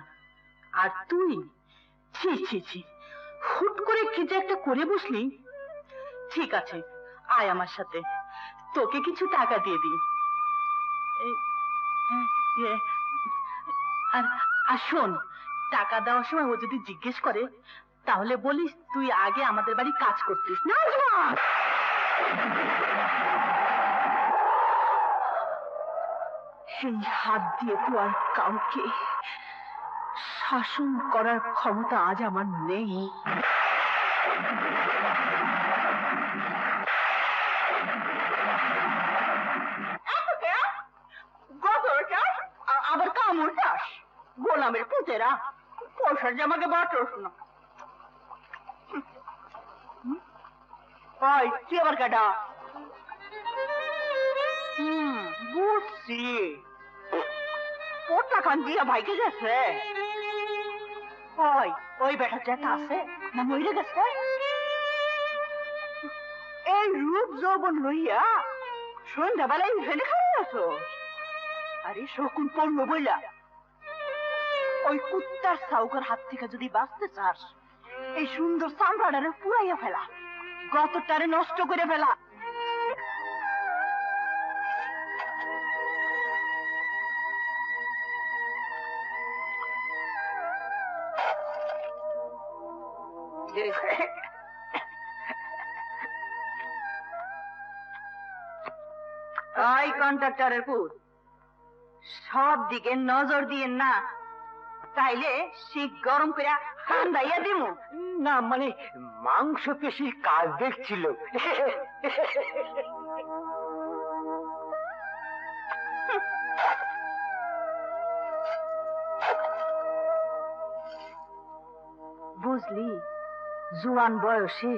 আর তুই ছি ছি ছি, হুট করে কি যে একটা করে বসলি। ঠিক আছে, আয় আমার সাথে, তোকে কিছু টাকা দিয়ে দিই। আর শোন, টাকা দেওয়ার সময় ও যদি জিজ্ঞেস করে তাহলে বলিস তুই আগে আমাদের বাড়ি কাজ করতিস। না এই হাত দিয়ে তো আর কাউকে শাসন করার ক্ষমতা আজ আমার নেই। আবার কামড় চাস? গোলামের পুতেরা, পয়সার জামাকে বাটস না। কি আবার কাটা? বুঝছি, পোটা খান দিয়া ভাইকে গেছে। ওই বেটা যেটা আছে না মরে গেছে? এই রূপ যৌবন লইয়া সন্ধ্যাবেলায় উঠে খাওয়া আছো? আরে শকুন পড়লো বইলা ওই কুত্তার সাউকার হাত থেকে যদি বাঁচতে চাস, এই সুন্দর চামড়াটারে পুরাইয়া ফেলা, গতটারে নষ্ট করে ফেলা। ওই কন্ট্রাক্টরের পুত, সব দিকে নজর দিয়েন না, তাইলে শিক গরম করে ঠান্ডাইয়া দিমু। না মানে মাংস পেশির কাজ দেখছিল। বুঝলি, জোয়ান বয়সে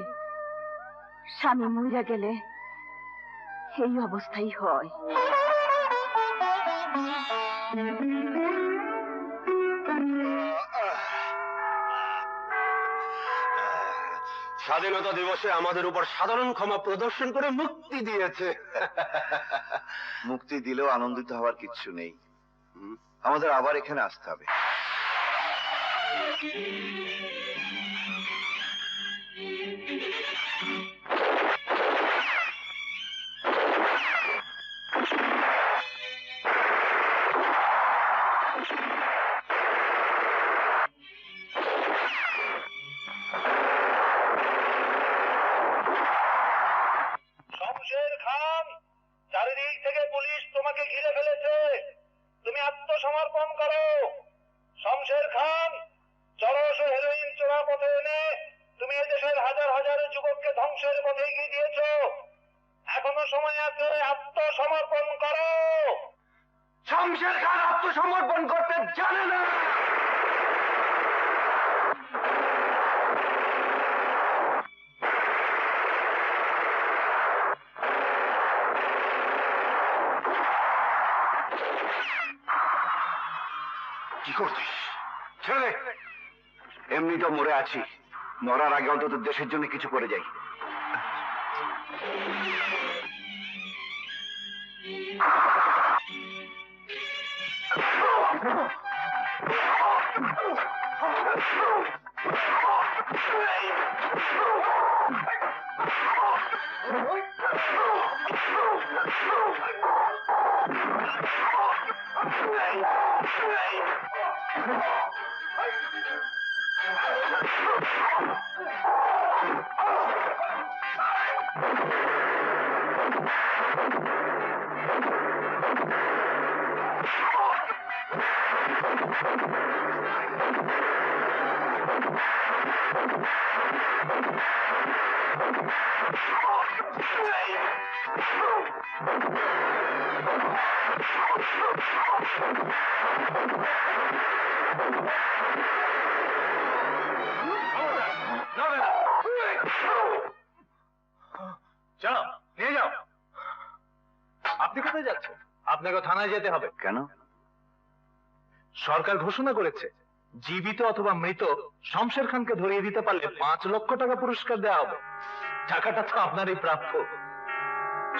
স্বামী মরে গেলে এই অবস্থাই হয়। স্বাধীনতা দিবসে আমাদের উপর সাধারণ ক্ষমা প্রদর্শন করে মুক্তি দিয়েছে। মুক্তি দিলেও আনন্দিত হওয়ার কিচ্ছু নেই, আমাদের আবার এখানে আসতে হবে। শমশের খান, চারিদিক থেকে পুলিশ তোমাকে ঘিরে ফেলেছে, তুমি আত্মসমর্পণ করো। শমশের খান, চরস হেরোইন চোরা পথে এনে তুমি এদেশের হাজার হাজার যুবককে ধ্বংসের পথে এগিয়ে দিয়েছ। এখনো সময় আছে, আত্মসমর্পণ করো। শমশের খান আত্মসমর্পণ করতে জানে না। কি করছিস? ছেড়ে দে। এমনি তো মরে আছি, মরার আগে অন্তত দেশের জন্য কিছু করে যাই। চলো, নিয়ে যাও। আপনি কোথায় যাচ্ছেন? আপনাকে থানায় যেতে হবে। কেন? সরকার ঘোষণা করেছে, জীবিত অথবা মৃত শমশের খানকে ধরিয়ে দিতে পারলে 5 লক্ষ টাকা পুরস্কার দেওয়া হবে। টাকাটা তো আপনারই প্রাপ্য।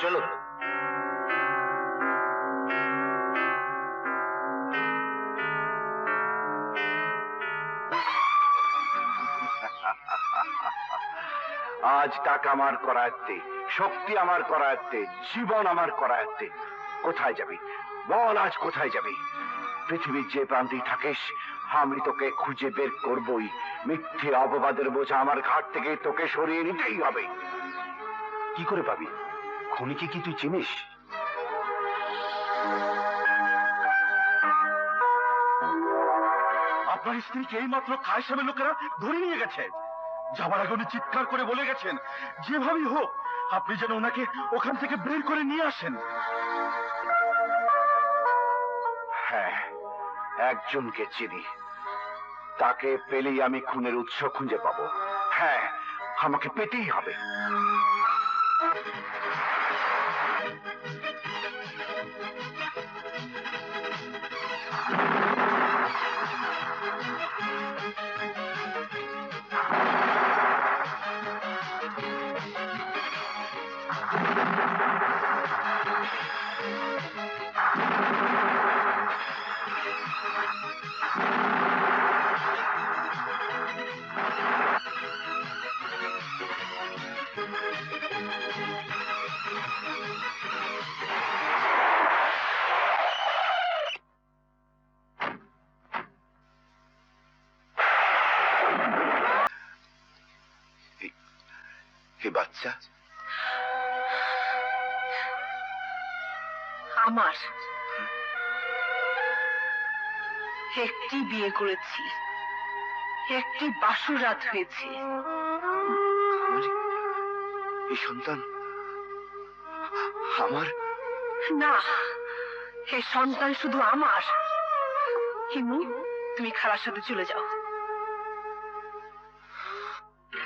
চলো। আজ টাকা আমার করায়ত্তে, শক্তি আমার করায়ত্তে, জীবন আমার করায়ত্তে। কোথায় যাবি বল? আজ কোথায় যাবি? পৃথিবীর যে প্রান্তেই থাকিস, আমি তোকে খুঁজে বের করবই। মিথ্যে অপবাদের বোঝা আমার ঘাট থেকে তোকে সরিয়ে নিতেই হবে। কি করে পাবি? খুনিকে কি তুই চিনিস? আপনার স্ত্রীকে এইমাত্র কায়সামের লোকেরা ধরে নিয়ে গেছে। যাবার আগে উনি চিৎকার করে বলে গেছেন, যেভাবেই হোক আপনি যেন ওনাকে ওখান থেকে বের করে নিয়ে আসেন। হ্যাঁ, একজনকে চিনি। তাকে পেলেই আমি খুনের উৎস খুঁজে পাবো। হ্যাঁ, আমাকে পেতেই হবে। হে বাচ্চা, আমার একটি বিয়ে করেছি, একটি বাসর রাত হয়েছে। এই সন্তান আমার না, এই সন্তান শুধু আমার। হিমু, তুমি খালার সাথে চলে যাও।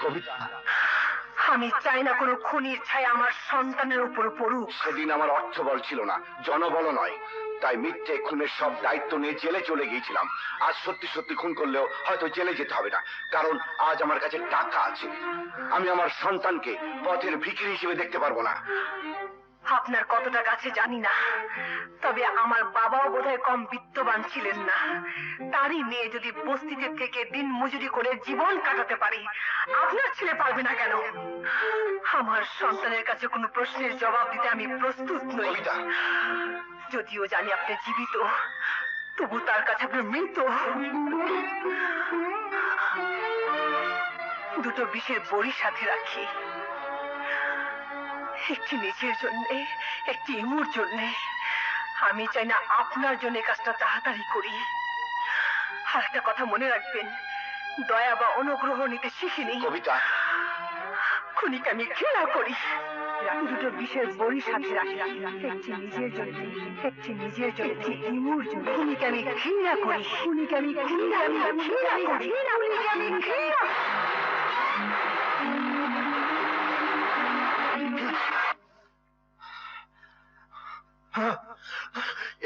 কবিতা, আমি চাই না কোনো খুনির ছায়া আমার সন্তানের উপর পড়ুক। সেদিন আমার অর্থবল ছিল না, জনবল নয়, তাই মিথ্যে খুনের সব দায়িত্ব নিয়ে জেলে চলে গিয়েছিলাম। আজ সত্যি সত্যি খুন করলেও হয়তো জেলে যেতে হবে না, কারণ আজ আমার কাছে টাকা আছে। আমি আমার সন্তানকে পথের ভিখিরি হিসেবে দেখতে পারবো না। আপনার কতটা কাছে জানি না, তবে আমার বাবাও বোধহয় কম বিত্তবান ছিলেন না। তারই মেয়ে যদি বস্তিতে থেকে দিন মজুরি করে জীবন কাটাতে পারে, আপনার ছেলে পারবে না কেন? আমার সন্তানের কাছে কোনো প্রশ্নের জবাব দিতে আমি প্রস্তুত নই। কবিতা, যদিও জানি আপনি জীবিত, তবু তার কাছে আপনি মৃত। দুটো বিষের বড়ি সাথে রাখি, একটি নিজের জন্য, একটি ইমুর জন্য। আমি চাই না আপনার জন্য কাজটা তাড়াতাড়ি করি। আর একটা কথা মনে রাখবেন, দয়া বা অনুগ্রহ নিতে শিখিনি। কবিতা, খুনিকে আমি ঘৃণা করি। দুটো বিষের বড়ি সাথে রাখি, একটি নিজের জন্য, একটি নিজের জন্য, একটি ইমুর জন্য। খুনিকে আমি ঘৃণা করি, খুনিকে আমি ঘৃণা করি, খুনিকে আমি ঘৃণা।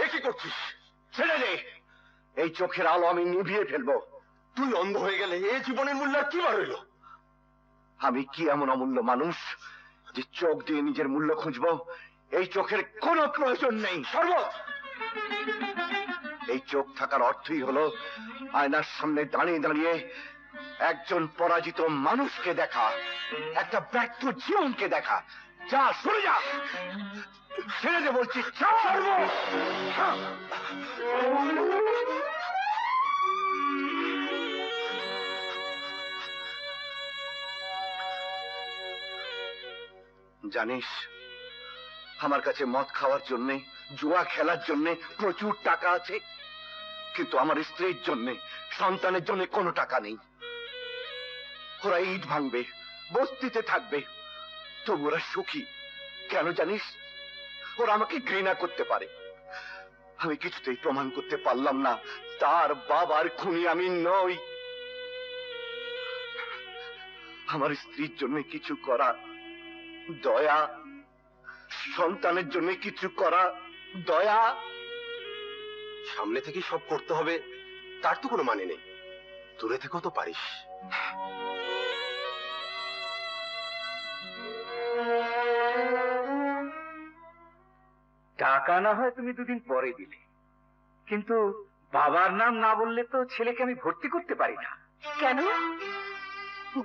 এ কি করছিস? ছেড়ে দে। এই চোখের আলো আমি নিভিয়ে ফেলবো। তুই অন্ধ হয়ে গেলে এ জীবনের মূল্য আর কি বার হইল? আমি কি এমন অমূল্য মানুষ যে চোখ দিয়ে নিজের মূল্য খুঁজবো? এই চোখের কোনো প্রয়োজন নেই। শরবত, এই চোখ থাকার অর্থই হলো আয়নার সামনে দাঁড়িয়ে দাঁড়িয়ে একজন পরাজিত মানুষকে দেখা, একটা ব্যর্থ জীবনকে দেখা। যা, সরে যা, ছেড়ে দে বলছি। জানিস, আমার কাছে মদ খাওয়ার জন্য, জুয়া খেলার জন্য প্রচুর টাকা আছে, কিন্তু আমার স্ত্রীর জন্য, সন্তানের জন্য কোনো টাকা নেই। ওরা ইট ভাঙবে, বস্তিতে থাকবে, তবু ওরা সুখী। কেন জানিস? ওরা আমাকে ঘৃণা করতে পারে। আমি কিছুতেই প্রমাণ করতে পারলাম না তার বাবার খুনি আমি নই। আমার স্ত্রীর জন্য কিছু করা দয়া, সন্তানের জন্য কিছু করা দয়া। সামনে থেকে সব করতে হবে তার তো কোনো মানে নেই। দূরে থেকেও তো পারিস। টাকা না হয় তুমি দুদিন পরে দিলে, কিন্তু বাবার নাম না বললে তো ছেলেকে আমি ভর্তি করতে পারি না। কেন?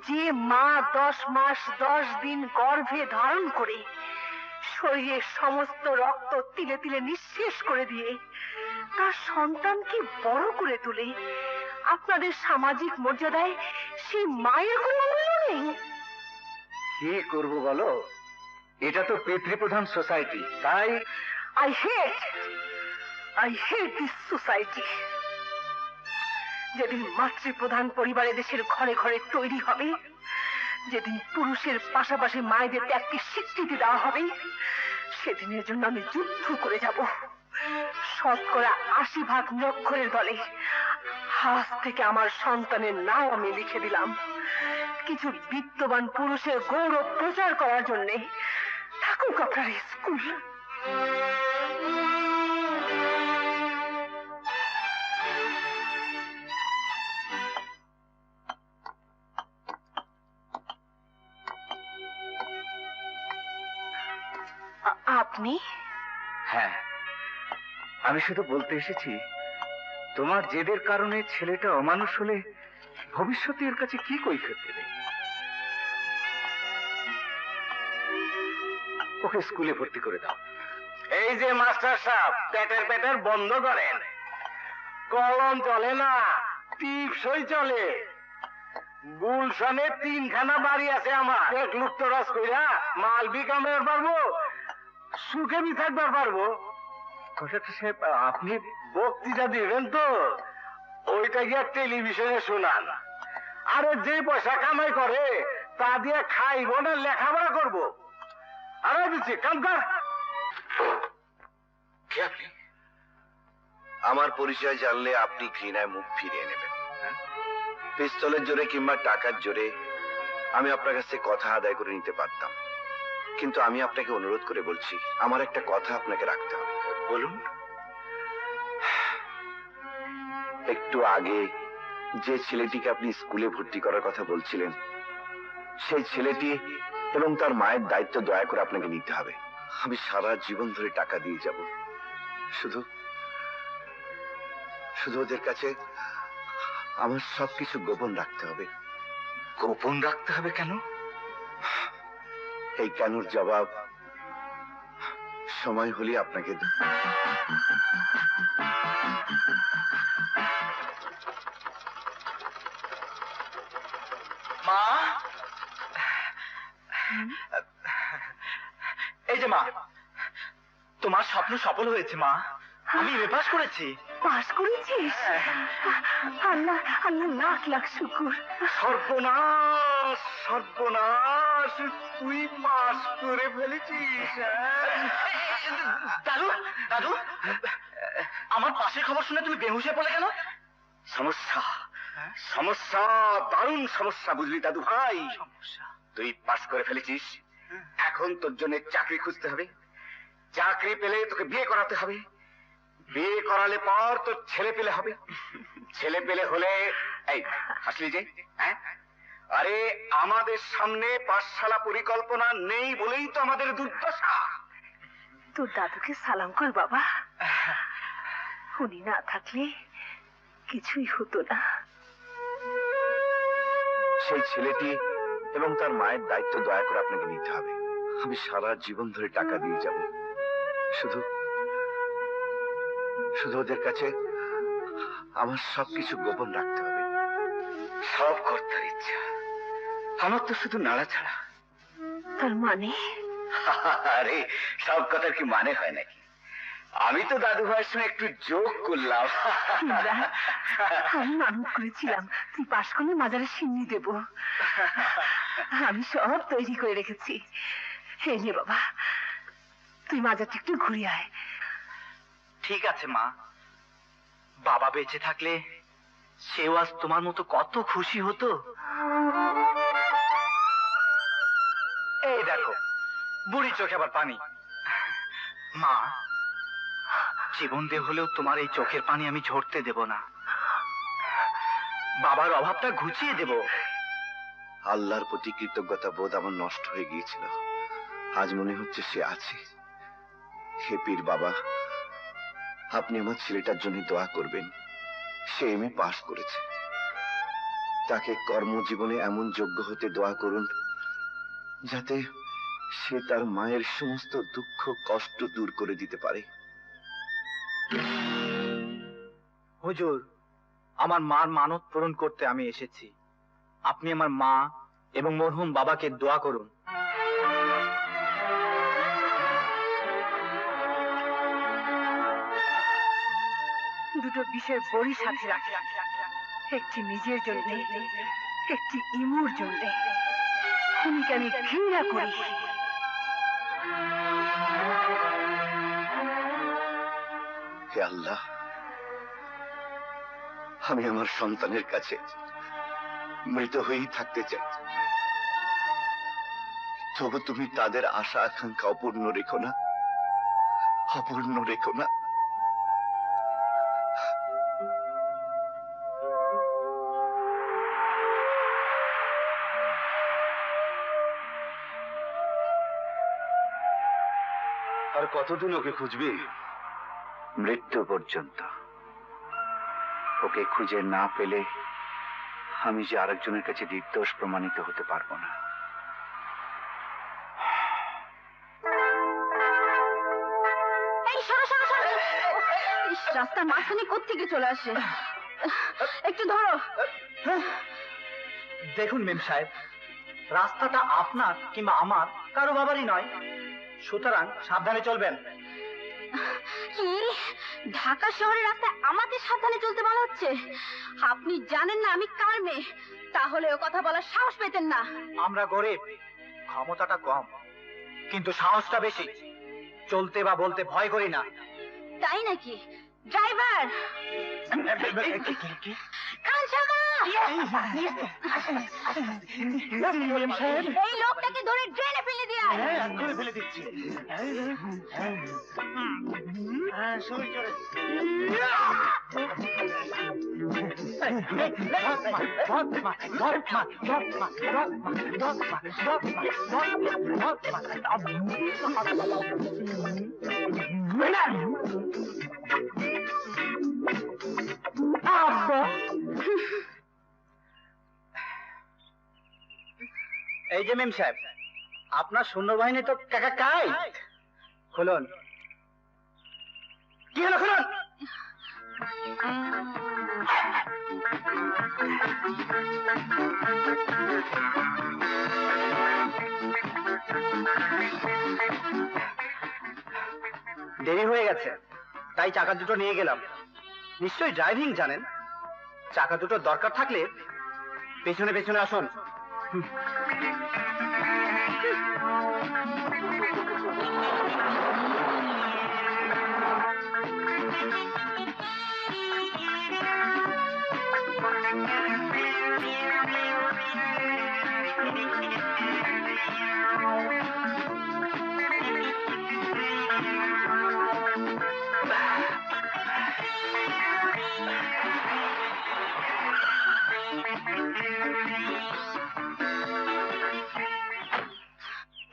যে মা 10 মাস 10 দিন গর্ভে ধারণ করে শরীরের সমস্ত রক্ত তিলে তিলে নিঃশেষ করে দিয়ে তার সন্তানকে বড় করে তোলে, আপনাদের সামাজিক মর্যাদায় সেই মায়ের কোনো মূল্য নেই? কি করবো বলো, এটা তো পিতৃপ্রধান সোসাইটি, তাই I hate this society. যেদিন মাতৃপ্রধান পরিবারে দেশের ঘরে ঘরে তৈরি হবে, যেদিন পুরুষের পাশাপাশি মায়েদের ত্যাগকে স্বীকৃতি দেওয়া হবে, সেদিনের জন্য আমি যুদ্ধ করে যাব। 80% নিরক্ষরের দলে আজ থেকে আমার সন্তানের নাম আমি লিখে দিলাম। কিছু বিত্তবান পুরুষের গৌরব প্রচার করার জন্য থাকুক আপনার স্কুল। আপনি? হ্যাঁ, আমি শুধু বলতে এসেছি, তোমার জেদের কারণে ছেলেটা অমানুষ হলে ভবিষ্যতে এর কাছে কি কৈফিয়ত দেবে? ওকে স্কুলে ভর্তি করে দাও। এই যে মাস্টার সাহেব, পেটের বন্ধ করেন। কলম চলে না, টিপসই চলে। গুলশানে 3খানা বাড়ি আছে আমার। এক লুপ্তরাজ কইরা মাল বিকামের পারবো, সুখে বি থাকবার পারবো। কন্ট্রাক্টর সাহেব, আপনি বক্তৃতা দিবেন তো ওইটা গিয়া টেলিভিশনে শোনান। আরে যে পয়সা কামাই করে তা দিয়ে খাইব না লেখাপড়া করবো? আরে দিচ্ছি কাম কর। কে আপনি? আমার পরিচয় জানলে আপনি ঘৃণায় মুখ ফিরিয়ে নেবেন। পিস্তলের জোরে কিংবা টাকার জোরে আমি আপনার কাছে কথা আদায় করে নিতে পারতাম, কিন্তু আমি আপনাকে অনুরোধ করে বলছি, আমার একটা কথা আপনাকে রাখতে হবে। বলুন। একটু আগে যে ছেলেটিকে আপনি স্কুলে ভর্তি করার কথা বলছিলেন, সেই ছেলেটি এবং তার মায়ের দায়িত্ব দয়া করে আপনাকে নিতে হবে। আমি সারা জীবন ধরে টাকা দিয়ে যাব, শুধু শুধু ওদের কাছে আমার সবকিছু গোপন রাখতে হবে। গোপন রাখতে হবে কেন? এই কেনর জবাব সময় হলে আপনাকে মা, এই যে মা, তোমার স্বপ্ন সফল হয়েছে মা। আমি এমএ পাস করেছি। পাস করেছিস? আল্লাহ আল্লাহ লাখ লাখ শুকুর। সর্বনাশ সর্বনাশ, তুই পাস করে ফেলেছিস। দাদু দাদু, আমার পাশের খবর শুনে তুমি বেহুশ হয়ে পড়লে কেন? সমস্যা সমস্যা, দারুণ সমস্যা, বুঝলি দাদু ভাই? সমস্যা? তুই পাস করে ফেলেছিস, এখন তোর জন্য চাকরি খুঁজতে হবে। চাকরি পেলে তোকে বিয়ে করাতে হবে, বিয়ে করালে পর তোর ছেলে পেলে হবে, ছেলে পেলে হলে এই হাসলি যে, হ্যাঁ? আরে আমাদের সামনে পাঠশালা পরিকল্পনা নেই বলেই তো আমাদের দুর্দশা। তোর দাদুকে সালাম কর বাবা, উনি না থাকলে কিছুই হতো না। সেই ছেলেটি এবং তার মায়ের দায়িত্ব দয়া করে আপনাকে নিতে হবে। আমি সারা জীবন ধরে টাকা দিয়ে যাব, শুধু শুধু ওদের কাছে আমার সবকিছু গোপন রাখতে হবে। সব কর্তার ইচ্ছা, আমার তো শুধু নাড়া ছাড়া। তার মানে? আরে সব কথার কি মানে হয় নাকি? আমি তো দাদু ভাইয়ের সঙ্গে একটু যোগ করলাম। আমি মানত করেছিলাম তুই পাস করলে মাজারে সিন্নি দেব, আমি সব তৈরি করে রেখেছি। হে নে বাবা, তুই মাজারটা একটু ঘুরে আয়। ঠিক আছে মা, বাবা বেঁচে থাকলে সেও আজ তোমার মতো কত খুশি হতো। এই দেখো, বুড়ি চোখে আবার পানি। মা, জীবন দিয়ে হলেও তোমার এই চোখের পানি আমি ঝরতে দেব না। বাবার অভাবটা ঘুচিয়ে দেব। আল্লাহর প্রতি কৃতজ্ঞতা বোধ আমার নষ্ট হয়ে গিয়েছিল, আজ মনে হচ্ছে সে আছে। হে পীর বাবা, আপনি আমার ছেলেটার জন্য দোয়া করবেন। সে এমএ পাস করেছে, তাকে কর্মজীবনে এমন যোগ্য হতে দোয়া করুন যাতে সে তার মায়ের সমস্ত দুঃখ কষ্ট দূর করে দিতে পারে। হুজুর, আমার মার মানত পূরণ করতে আমি এসেছি। আপনি আমার মা এবং মরহুম বাবাকে দোয়া করুন। দুটো বিষয় বড়ি সাথে রাখি, একটি নিজের জন্য, একটি ইমুর জন্য। খুনিকে আমি ঘৃণা করি। হে আল্লাহ, আমি আমার সন্তানের কাছে মৃত হয়েই থাকতে চাই, তবু তুমি তাদের আশা আকাঙ্ক্ষা অপূর্ণ রেখো না, অপূর্ণ রেখো না। আর কতদিন ওকে খুঁজবি? মৃত্যু পর্যন্ত। ওকে খুঁজে না পেলে আমি যে আরেকজনের কাছে নির্দোষ প্রমাণিত হতে পারবো না। রাস্তার মাঝখানে কোত্থেকে চলে আসে, একটু ধরো। দেখুন মেম সাহেব, রাস্তাটা আপনার কিংবা আমার কারো বাবারই নয়, সুতরাং সাবধানে চলবেন। কি ঢাকা শহরের রাস্তায় আমাকে সাবধানে চলতে বলা হচ্ছে? আপনি জানেন না আমি কার মেয়ে, তাহলে ও কথা বলার সাহস পেতেন না। আমরা গরিব, ক্ষমতাটা কম, কিন্তু সাহসটা বেশি। চলতে বা বলতে ভয় করি না। তাই নাকি? ড্রাইভার, এই লোকটাকে ধরে ড্রেনে ফেলে দিয়ে আয়। ফেলে দিচ্ছি। হ্যাঁ শুরু করে এই যে মেম সাহেব, আপনার সৈন্যবাহিনী তো কাকা কাই খুলুন। কি হলো, খুলুন। দেরি হয়ে গেছে, তাই চাকা দুটো নিয়ে গেলাম। নিশ্চয়ই ড্রাইভিং জানেন। চাকা দুটো দরকার থাকলে পেছনে পেছনে আসুন।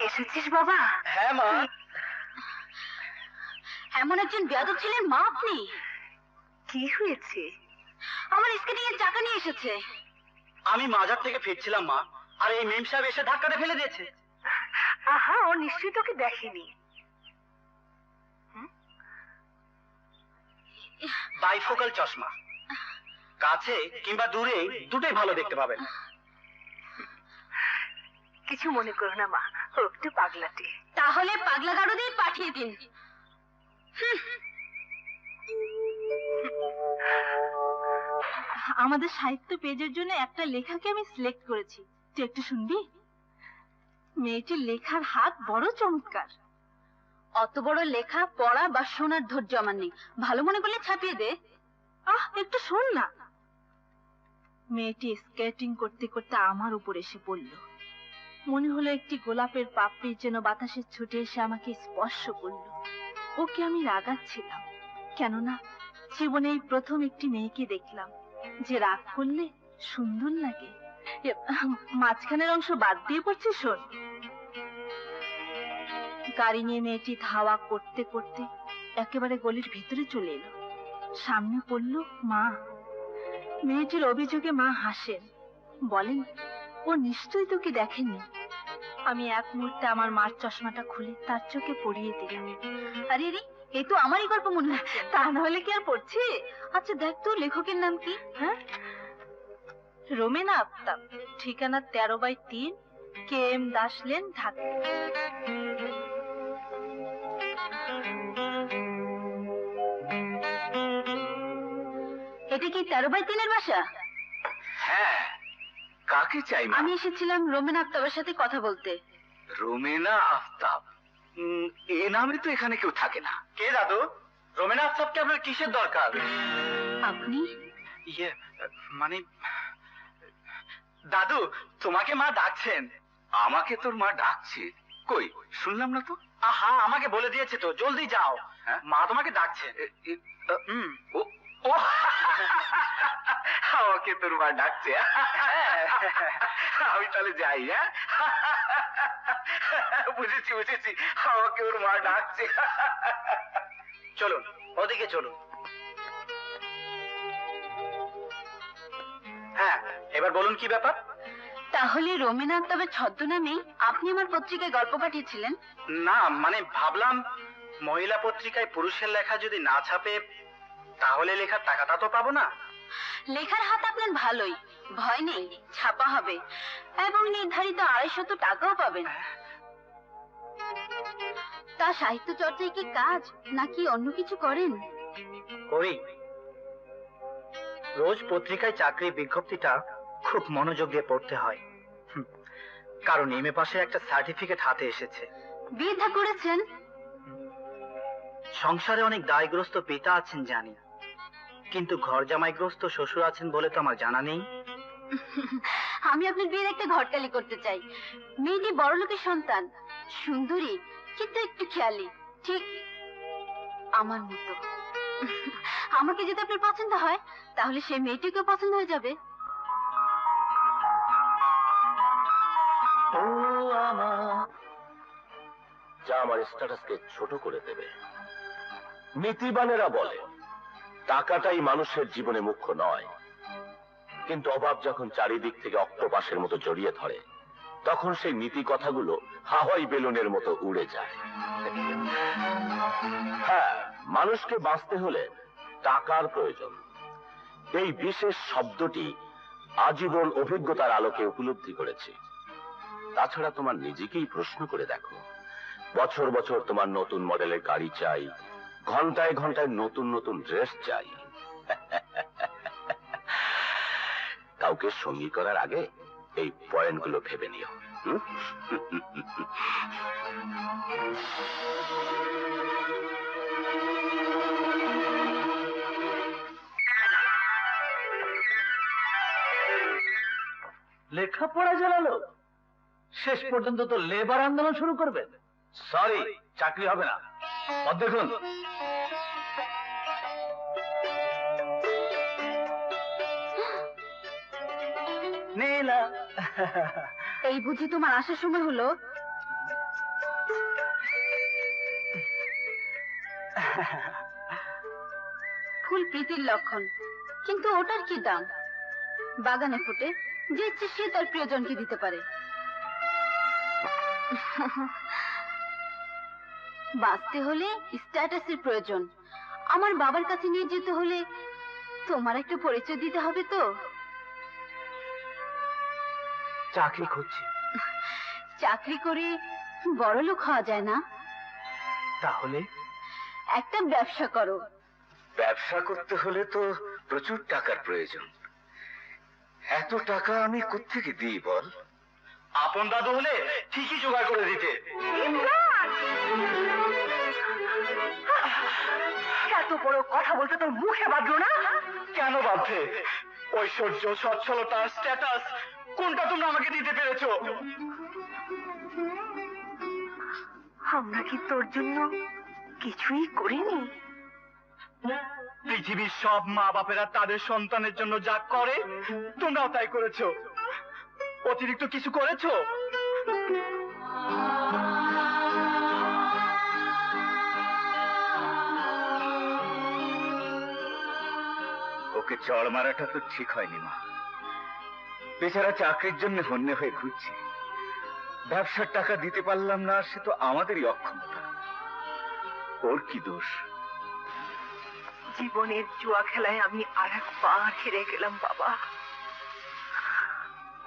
এসেছিস বাবা? হ্যাঁ মা। এমন একজন বেয়াদব ছিলেন মা আপনি? কি হয়েছে? আমার স্কেটিং এর চাকা নিয়ে এসেছে। আমি মাজার থেকে ফিরছিলাম মা, আর এই মেম সাহেব এসে ধাক্কাতে ফেলে দিয়েছে। আহা, ও নিশ্চয়ই তোকে দেখেনি। বাইফোকাল চশমা, কাছে কিংবা দূরে দুটোই ভালো দেখতে পাবেন। কিছু মনে করো না মা, ও একটু পাগলাটে। তাহলে পাগলা গারুদেই পাঠিয়ে দিন। আমাদের সাহিত্য পেজের জন্য একটা লেখাকে আমি সিলেক্ট করেছি, তুই একটু শুনবি? মেয়েটির লেখার হাত বড় চমৎকার। অত বড় লেখা পড়া বা শোনার ধৈর্য আমার নেই, ভালো মনে করলে ছাপিয়ে দে। একটু শোন না। মেয়েটি স্কেটিং করতে করতে আমার উপর এসে পড়ল। মনে হলো একটি গোলাপের পাপড়ি যেন বাতাসে ছুটে এসে আমাকে স্পর্শ করল। ওকে আমি রাগাচ্ছিলাম, কেননা জীবনে এই প্রথম একটি মেয়েকে দেখলাম যে রাগ করলে সুন্দর লাগে। মাঝখানের অংশ বাদ দিয়ে পড়ছে, শোন। গাড়ি নিয়ে মেয়েটি ধাওয়া করতে করতে একেবারে গলির ভিতরে চলে এলো। সামনে পড়ল মা। মেয়েটির অভিযোগে মা হাসেন, বলেন ও নিশ্চয়ই তোকে দেখেনি। আমি এক মুহূর্তে আমার মার চশমাটা খুলে তার চোখে পরিয়ে দিলাম। আরে রে, এই তো আমারই গল্প মনে হচ্ছে। তা না হলে কি আর পড়ছে? আচ্ছা দেখ তো লেখকের নাম কি? হ্যাঁ, রোমেনা আফতাব, ঠিকানা 13/3, KM দাস লেন, ঢাকা। এটা কি 13/3 বাসা? হ্যাঁ, কাকে চাই মা? আমি এসেছিলাম রোমেনা আফতাবের সাথে কথা বলতে। রোমেনা আফতাব? এ নামে তো এখানে কেউ থাকে না। কে দাদু? রোমেনা আফতাবকে আপনার কিসের দরকার? আপনি? ইয়ে মানে দাদু, তোমাকে মা ডাকছেন। আমাকে তোর মা ডাকছে? কই, শুনলাম না তো। আহা, আমাকে বলে দিয়েছে তো, জলদি যাও। হ্যাঁ? মা তোমাকে ডাকছে। ও ও আমাকে তোর মা ডাকছে? আমি তাহলে যাই। হ্যাঁ, বুঝেছি বুঝেছি, আমাকে ওর মা ডাকছে। চলুন, ওদিকে চলুন। হ্যাঁ, এবার বলুন কি ব্যাপার? তাহলে রোমেনা আফতাবের ছদ্মনামে আপনি আমার পত্রিকায় গল্প পাঠিয়েছিলেন? না, মানে ভাবলাম মহিলা পত্রিকায় পুরুষের লেখা যদি না ছাপে তাহলে লেখার টাকাটা তো পাবো না। লেখার হাত আপনার ভালোই, ভয় নেই, ছাপা হবে এবং নির্ধারিত 250 টাকাও পাবেন। তা সাহিত্য চর্চায় কি কাজ নাকি অন্য কিছু করেন? করি। রোজ পত্রিকায় চাকরি বিজ্ঞপ্তিটা খুব মনোযোগ দিয়ে পড়তে হয়, কারণ এমএ পাশে একটা সার্টিফিকেট হাতে এসেছে। বিয়ে থা করেছেন? সংসারে অনেক দায়গ্রস্ত পিতা আছেন জানি, কিন্তু ঘর জামাইগ্রস্ত শ্বশুর আছেন বলে তো আমার জানা নেই। আমি আপনার বিয়ের একটা ঘটকালি করতে চাই। মেয়েটি বড় লোকের সন্তান, সুন্দরী কিন্তু একটু খেয়ালি। ঠিক আমার মতো। আমাকে যদি আপনার পছন্দ হয় তাহলে সেই মেয়েটিকে পছন্দ হয়ে যাবে। ও আমার, যা আমার স্ট্যাটাসকে ছোট করে দেবে। নীতিবানেরা বলে টাকাটাই মানুষের জীবনে মুখ্য নয়, কিন্তু অভাব যখন চারিদিক থেকে অক্টোপাসের মতো জড়িয়ে ধরে তখন সেই নীতি কথাগুলো হাওয়াই বেলুনের মতো উড়ে যায়। হ্যাঁ, মানুষকে বাঁচতে হলে টাকার প্রয়োজন। এই বিশেষ শব্দটি আজীবন অভিজ্ঞতার আলোকে উপলব্ধি করেছি। তাছাড়া তোমার নিজেকেই প্রশ্ন করে দেখো, বছর বছর তোমার নতুন মডেলের গাড়ি চাই, ঘন্টায় ঘন্টায় নতুন নতুন ড্রেস চাই। কাউকে সঙ্গী করার আগে এই পয়েন্টগুলো ভেবে নিও। লেখাপড়া জানালো, শেষ পর্যন্ত তো লেবার আন্দোলন শুরু করবেন। সরি, চাকরি হবে না। দেখুন, নীলা, এই বুঝি তোমার আসার সময় হলো? ফুল প্রীতির লক্ষণ, কিন্তু ওটার কি দাম? বাগানে ফুটে, যে ইচ্ছে সে তার প্রিয়জনকে দিতে পারে। বাঁচতে হলে স্ট্যাটাসের প্রয়োজন। আমার বাবার কাছে নিয়ে যেতে হলে তোমার একটা পরিচয় দিতে হবে তো। চাকরি খুঁজছি। চাকরি করে বড়লোক হওয়া যায় না। তাহলে একটা ব্যবসা করো। ব্যবসা করতে হলে তো প্রচুর টাকার প্রয়োজন। এত টাকা আমি কোত্থেকে দিই বল? আপন দাদু হলে ঠিকই জোগাড় করে দিতে। এত বড় কথা বলতে তোর মুখে বাঁধলো না? কেন বাধ্য? ঐশ্বর্য, সচ্ছলতা, স্ট্যাটাস, কোনটা তোমরা আমাকে দিতে পেরেছো? আমরা কি তোর জন্য কিছুই করিনি? পৃথিবীর সব মা বাপেরা তাদের সন্তানের জন্য যা করে তোমরাও তাই করেছো। অতিরিক্ত কিছু করেছো? ওকে চড় মারাটা তো ঠিক হয়নি মা। বেচারা চাকরির জন্য হন্যে হয়ে ঘুরছে। ব্যবসার টাকা দিতে পারলাম না, সে তো আমাদেরই অক্ষমতা। ওর কি দোষ? জীবনের জুয়া খেলায় আমি আর একবার হেরে গেলাম বাবা।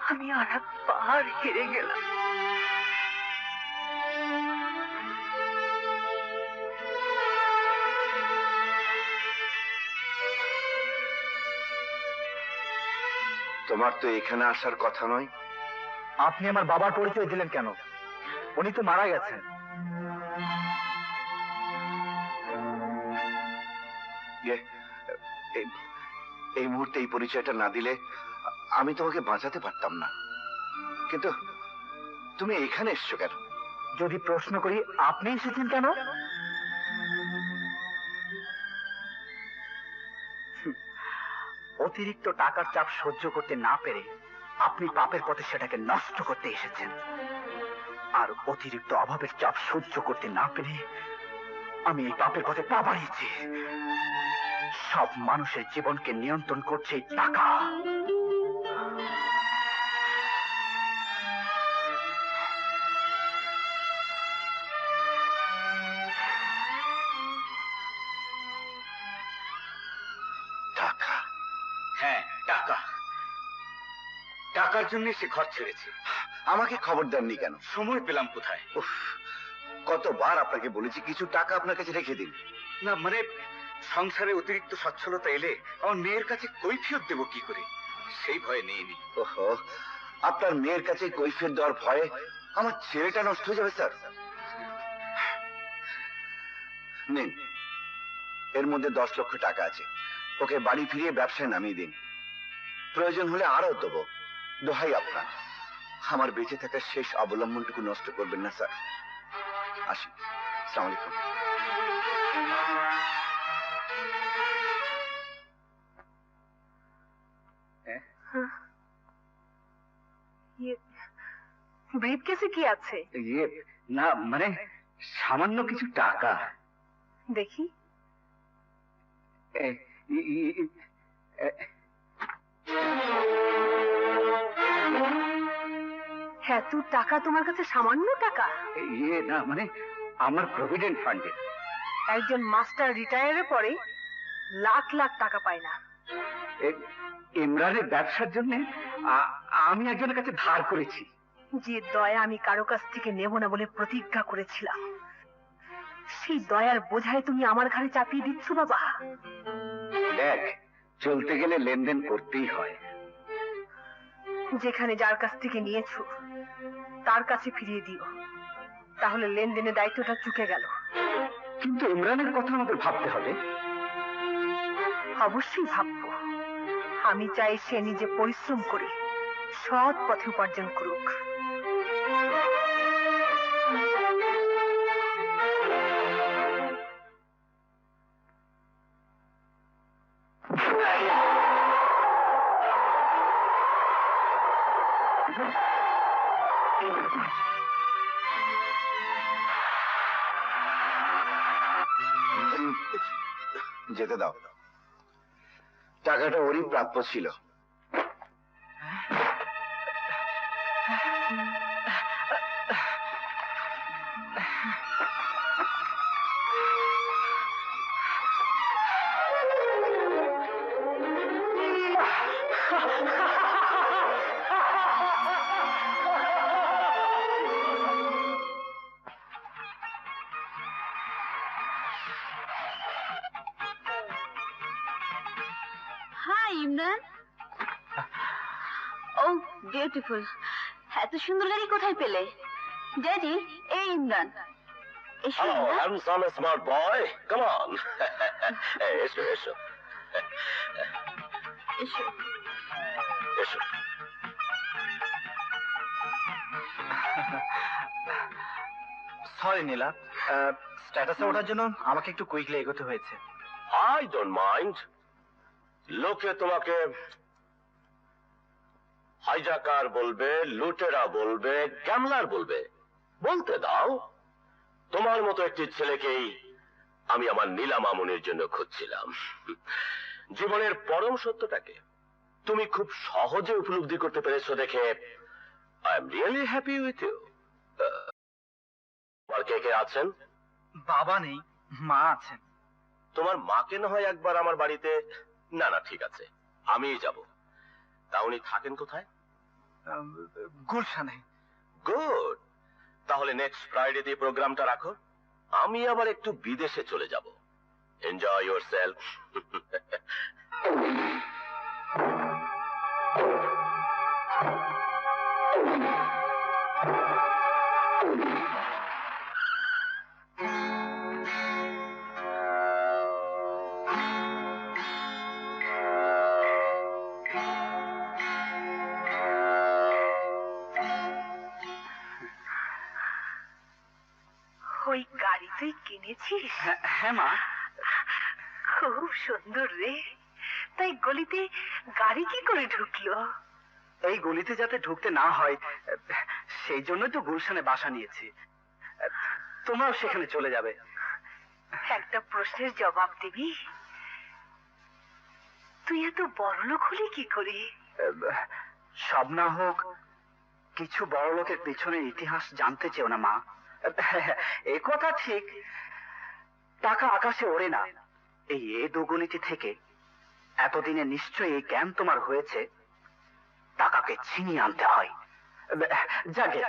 আমি আর একবার হেরে গেলাম। তোমার তো এখানে আসার কথা নয়। আপনি আমার বাবার পরিচয় দিলেন কেন? উনি তো মারা গেছেন। এই মুহূর্তে এই পরিচয়টা না দিলে আমি তোমাকে বাঁচাতে পারতাম না। কিন্তু তুমি এখানে এসছো কেন? যদি প্রশ্ন করি আপনি এসেছেন কেন? অতিরিক্ত টাকার চাপ সহ্য করতে না পেরে আপনি পাপের পথে সেটাকে নষ্ট করতে এসেছেন। আর অতিরিক্ত অভাবের চাপ সহ্য করতে না পেরে আমি এই পাপের পথে পা বাড়িয়েছি। সব মানুষের জীবনকে নিয়ন্ত্রণ করছে এই টাকা। টাকা? হ্যাঁ, টাকা। টাকার জন্য সে ঘর ছেড়েছে। আমাকে খবর দেননি কেন? সময় পেলাম কোথায়? উফ, কতবার আপনাকে বলেছি কিছু টাকা আপনার কাছে রেখে দিন। না মানে সংসারে অতিরিক্ত সচ্ছলতা এলে আমার মেয়ের কাছে কৈফিয়ত দেব কি করে, সেই ভয়ে নেইনি। ওহো, আপনার মেয়ের কাছে কৈফিয়ত দেওয়ার ভয়ে আমার ছেলেটা নষ্ট হয়ে যাবে স্যার। নিন, এর মধ্যে 10 লক্ষ টাকা আছে। ওকে বাড়ি ফিরিয়ে ব্যবসায় নামিয়ে দিন। প্রয়োজন হলে আরো দেবো। দোহাই আপনার, আমার বেঁচে থাকার শেষ অবলম্বনটুকু নষ্ট করবেন না স্যার। আসি। আসসালামু আলাইকুম। ব্রিফকেসে কি আছে? ইয়ে না মানে সামান্য কিছু টাকা। দেখি। হ্যাঁ, তোর টাকা তোমার কাছে সামান্য টাকা? ইয়ে না মানে আমার প্রভিডেন্ট ফান্ডে। একজন মাস্টার রিটায়ারের পরে লাখ লাখ টাকা পায় না। ইমরানের ব্যবসার জন্য আমি একজনের কাছে ধার করেছি। যে দয়া আমি কারো কাছ থেকে নেব না বলে প্রতিজ্ঞা করেছিলাম, সেই দয়ার বোঝায় তুমি আমার ঘাড়ে চাপিয়ে দিচ্ছ বাবা। দেখ, চলতে গেলে লেনদেন করতেই হয়। যেখানে যার কাছ থেকে নিয়েছো তার কাছে ফিরিয়ে দিও, তাহলে লেনদেনের দায়িত্বটা চুকে গেল। কিন্তু ইমরানের কথা আমাদের ভাবতে হবে। অবশ্যই ভাববো। আমি চাই সে নিজে পরিশ্রম করে সৎ পথে উপার্জন করুক। যেতে দাও, টাকাটা ওরই প্রাপ্য ছিল। হাই ইমরান। ও বিউটিফুল। এত সুন্দর গাড়ি কোথায় পেলে? ড্যাডি, এই ইমরান। এসো Hello, Imran. handsome smart boy. Come on. এসো এসো এসো। এসো। সরি নীলা, স্ট্যাটাসে ওঠার জন্য আমাকে একটু কুইকলি এগোতে হয়েছে। I don't mind. লোকে তোমাকে হাইজাকার বলবে, লুটেরা বলবে, গ্যামলার বলবে, বলতে দাও। তোমার মতো একটি ছেলেকেই আমি আমার নীলা মামুনির জন্য খুঁজছিলাম। জীবনের পরম সত্যটাকে তুমি খুব সহজে উপলব্ধি করতে পেরেছো দেখে I am really happy with you. তোমার কে কে আছেন? বাবা নেই, মা আছেন। তোমার মাকে না হয় একবার আমার বাড়িতে। না না, ঠিক আছে, আমিই যাব। তা উনি থাকেন কোথায়? গুলশানে। গুড। তাহলে নেক্সট ফ্রাইডে দিয়ে প্রোগ্রামটা রাখো। আমি আবার একটু বিদেশে চলে যাব। Enjoy yourself. ওই গাড়ি তুই কিনেছিস? হ্যাঁ মা। খুব সুন্দর রে। তাই গলিতে গাড়ি কি করে ঢুকলো? এই গলিতে যাতে ঢুকতে না হয় সেই জন্যই তো গুলশানে বাসা নিয়েছি। তোমরাও সেখানে চলে যাবে। একটা প্রশ্নের জবাব দিবি? তুই এত বড়লোক হলি কি করে? সব না হোক, কিছু বড় লোকের পেছনের ইতিহাস জানতে চেও না মা। এ কথা ঠিক, টাকা আকাশে ওড়ে না। এই দুর্নীতি থেকে এতদিনে নিশ্চয়ই এই জ্ঞান তোমার হয়েছে, টাকাকে ছিনিয়ে আনতে হয়। যাকে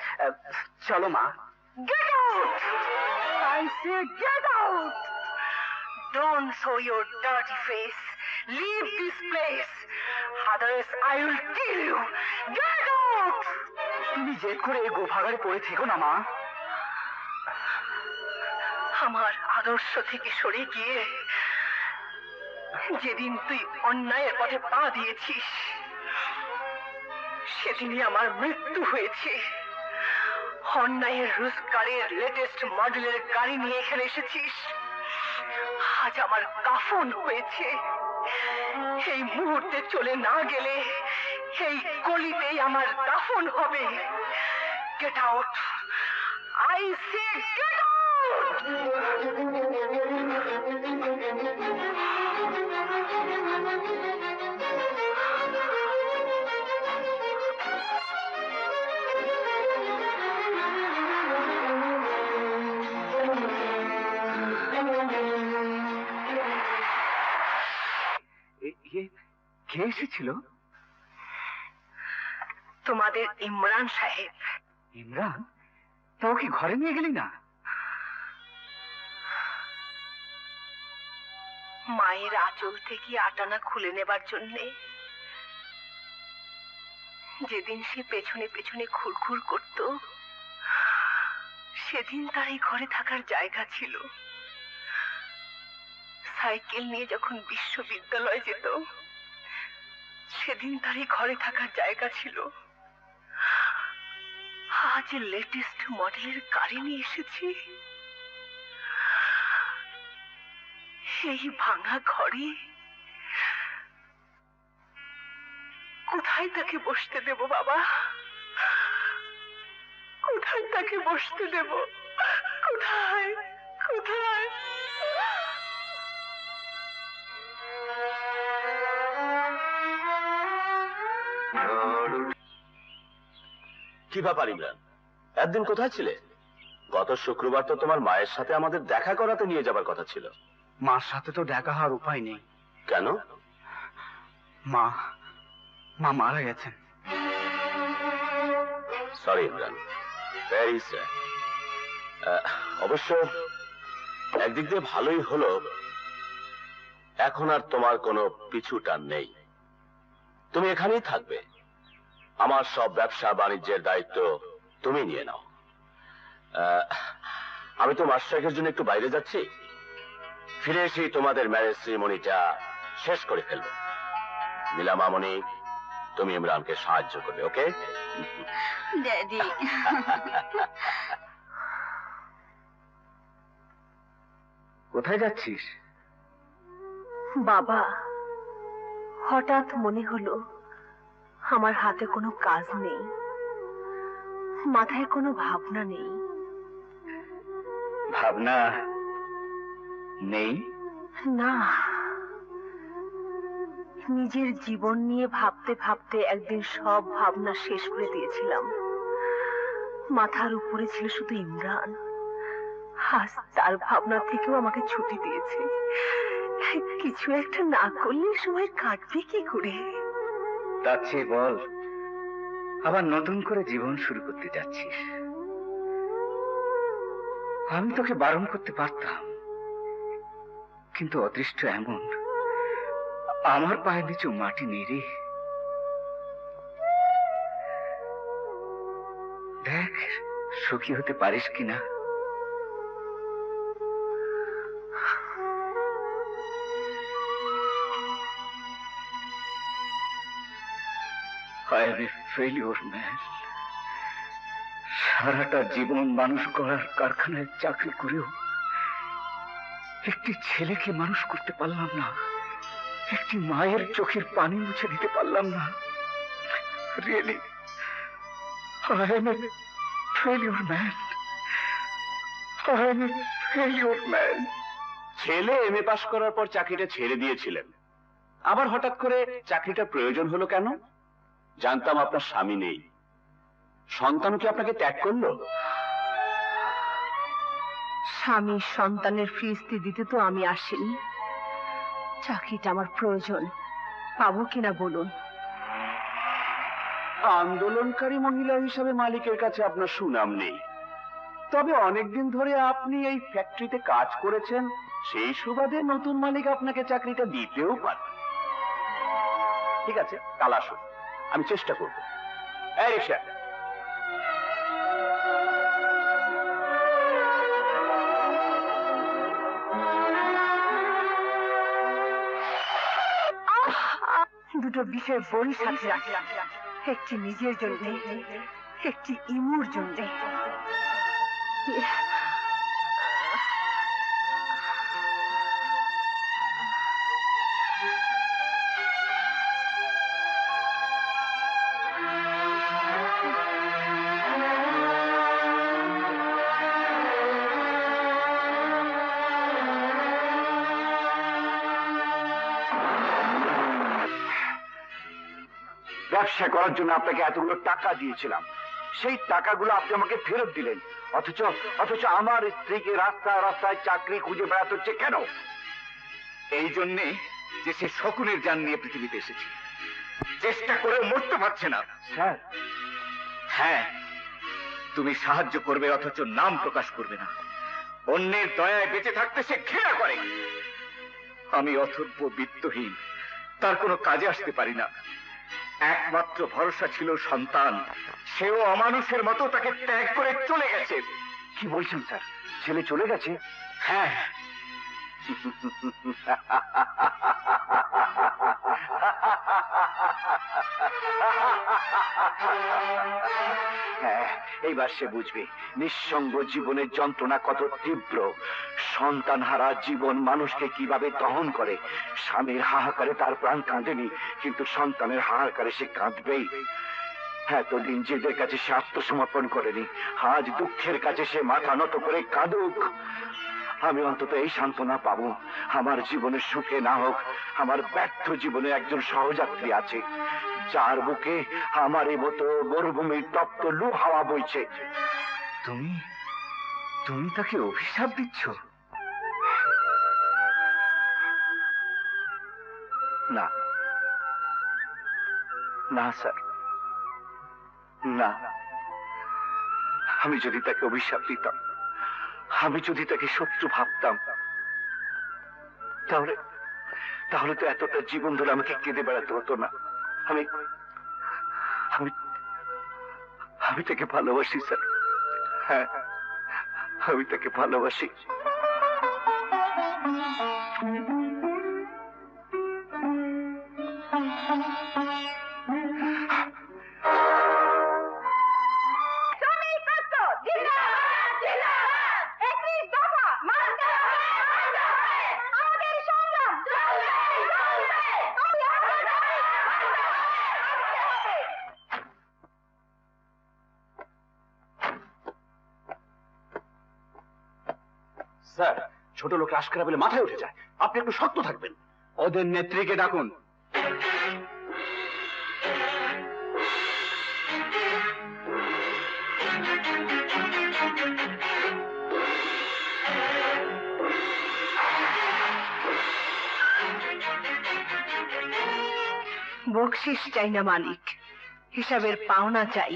চলো মা। Get out! I say get out! Don't show your dirty face. Leave this place. Otherwise I will kill you. Get out! তুমি জেদ করে এই গোভাগারে পড়ে থেকো না মা। আমার আদর্শ থেকে সরে গিয়ে যেদিন তুই অন্যায়ের পথে পা দিয়েছিস, সেদিনই আমার মৃত্যু হয়েছে। অন্যায়ের রোজগারের লেটেস্ট মডেলের গাড়ি নিয়ে এখানে এসেছিস। আজ আমার কাফন হয়েছে। এই মুহূর্তে চলে না গেলে এই গলিতেই আমার দাফন হবে। Get out, I say get out. কে এসেছিল? তোমাদের ইমরান সাহেব। ইমরান? তো কি ঘরে নিয়ে গেলি না? মায়ের আঁচল থেকে আটানা খুলে নেবার জন্যে যেদিন সে পেছনে পেছনে খুরখুর করত, সেদিন তার এই ঘরে থাকার জায়গা ছিল। সাইকেল নিয়ে যখন বিশ্ববিদ্যালয়ে যেত, সেদিন তার এই ঘরে থাকার জায়গা ছিল। আজ লেটেস্ট মডেলের গাড়ি নিয়ে এসেছি। এই ভাঙা ঘরে কোথায় তাকে বসতে দেব বাবা? কোথায় তাকে বসতে দেব? কোথায় কোথায়? কি ব্যাপার ইমরান, একদিন কোথায় ছিলে? গত শুক্রবার তো তোমার মায়ের সাথে আমাদের দেখা করাতে নিয়ে যাবার কথা ছিল। মার সাথে তো দেখা হওয়ার উপায় নেই। কেন? মা মারা গেছেন। Sorry Imran, very sad. অবশ্য একদিক দিয়ে ভালোই হলো, এখন আর তোমার কোনো পিছু টান নেই। তুমি এখানেই থাকবে। আমার সব ব্যবসা বাণিজ্যের দায়িত্ব তুমি নিয়ে নাও। আমি তো মাস 6 জন্য একটু বাইরে যাচ্ছি, ফিরে এসে তোমাদের ম্যারেজ সেরিমনিটা শেষ করে ফেলবো। নীলা মামনি, তুমি ইমরানকে সাহায্য করবে, ওকে? ড্যাডি। কোথায় যাচ্ছিস? বাবা, হঠাৎ মনে হলো আমার হাতে কোনো কাজ নেই, মাথায় কোনো ভাবনা নেই। ভাবনা নেই? না, নিজের জীবন নিয়ে ভাবতে ভাবতে একদিন সব ভাবনা শেষ করে দিয়েছিলাম। মাথার উপরে ছিল শুধু ইমরান। আজ তার ভাবনা থেকেও আমাকে ছুটি দিয়েছে। কিছু একটা না করলে সময় কাটবে কি করে? তার চেয়ে বল, আবার নতুন করে জীবন শুরু করতে যাচ্ছিস। আমি তোকে বারণ করতে পারতাম, কিন্তু অদৃষ্ট এমন, আমার পায়ের নিচু মাটি নেই রে। দেখ সুখী হতে পারিস কিনা। I am a failure man. সারাটা জীবন মানুষ গড়ার কারখানায় চাকরি করেও একটি ছেলেকে মানুষ করতে পারলাম না, একটি মায়ের চোখের পানি মুছে দিতে পারলাম না। Really, I am a failure man. I am a failure man. ছেলে এমএ পাশ করার পর চাকরিটা ছেড়ে দিয়েছিলেন, আবার হঠাৎ করে চাকরিটার প্রয়োজন হলো কেন? জানতাম আপনার স্বামী নেই। সন্তান কি আপনাকে ত্যাগ করলো? স্বামী সন্তানের ফিরিস্তি দিতে তো আমি আসিনি। চাকরিটা আমার প্রয়োজন, পাবো কিনা বলুন। আন্দোলনকারী মহিলা হিসাবে মালিকের কাছে আপনার সুনাম নেই, তবে অনেকদিন ধরে আপনি এই ফ্যাক্টরিতে কাজ করেছেন, সেই সুবাদে নতুন মালিক আপনাকে চাকরিটা দিতেও পারে। ঠিক আছে, কাল আসুন, আমি চেষ্টা করব। এই রিকশা। দুটো বিষয় বড়ি সাথে রাখলাম, একটি নিজের জন্য, একটি ইমুর জন্য। ব্যবসা করার জন্য আপনাকে এতগুলো টাকা দিয়েছিলাম, সেই টাকাগুলো আপনি আমাকে ফেরত দিলেন, অথচ অথচ আমার স্ত্রীকে রাস্তায় রাস্তায় চাকরি খুঁজে বেড়াতে হচ্ছে কেন? এই জন্যে যে সে শকুনের জান নিয়ে পৃথিবীতে এসেছে, চেষ্টা করে মরতে পারছে না। স্যার, হ্যাঁ, তুমি সাহায্য করবে অথচ নাম প্রকাশ করবে না। অন্যের দয়ায় বেঁচে থাকতে সে ঘৃণা করে। আমি অথর্ব বিত্তহীন, তার কোনো কাজে আসতে পারি না। একমাত্র ভরসা ছিল সন্তান, সেও অমানুষের মতো তাকে ত্যাগ করে চলে গেছে। কি বলছেন স্যার, ছেলে চলে গেছে? হ্যাঁ। হ্যাঁ, এইবার সে বুঝবে নিঃসঙ্গ জীবনের যন্ত্রণা কত তীব্র। সন্তান হারা জীবন মানুষকে কিভাবে দহন করে। স্বামীর হাহাকারে তার প্রাণ কাঁদেনি, কিন্তু সন্তানের হাহাকারে সে কাঁদবেই। এতদিন যেদের কাছে সে আত্মসমর্পণ করেনি, আজ দুঃখের কাছে সে মাথা নত করে কাঁদুক। আমি অন্তত এই সান্ত্বনা পাবো, আমার জীবনে সুখে না হোক, আমার ব্যর্থ জীবনে একজন সহযাত্রী আছে, যার বুকে আমারই মতো মরুভূমির তপ্ত লু হাওয়া বইছে। তুমি তুমি তাকে অভিশাপ দিচ্ছ? না না স্যার, না। আমি যদি তাকে অভিশাপ দিতাম, আমি যদি তাকে শত্রু ভাবতাম, তাহলে তাহলে তো এতটা জীবন ধরে আমাকে কেঁদে বেড়াতে হতো না। আমি আমি আমি তাকে ভালোবাসি স্যার। হ্যাঁ, আমি তাকে ভালোবাসি। স্যার, ছোট লোক রাজকারা বলে মাথায় উঠে যায়, আপনি একটু শক্ত থাকবেন। ওদের নেত্রীকে ডাকুন। বকশিস চাই না মালিক, হিসাবের পাওনা চাই।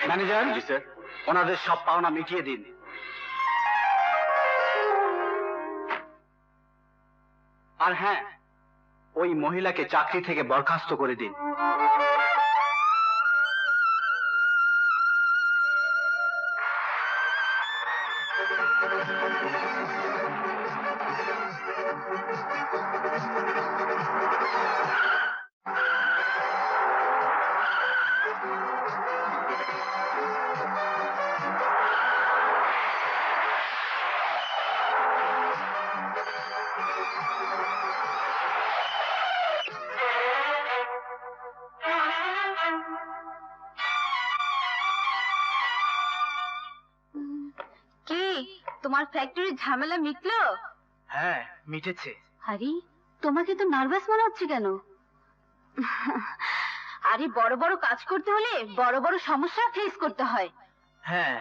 ম্যানেজার, জি স্যার, ওনাদের সব পাওনা মিটিয়ে দিন। আর হ্যাঁ, ওই মহিলাকে চাকরি থেকে বরখাস্ত করে দিন। তোমার ফ্যাক্টরির ঝামেলা মিটলো? হ্যাঁ, মিটেছে। আরে, তোমাকে তো নার্ভাস মনে হচ্ছে কেন? আরে, বড় বড় কাজ করতে হলে বড় বড় সমস্যা ফেস করতে হয়। হ্যাঁ,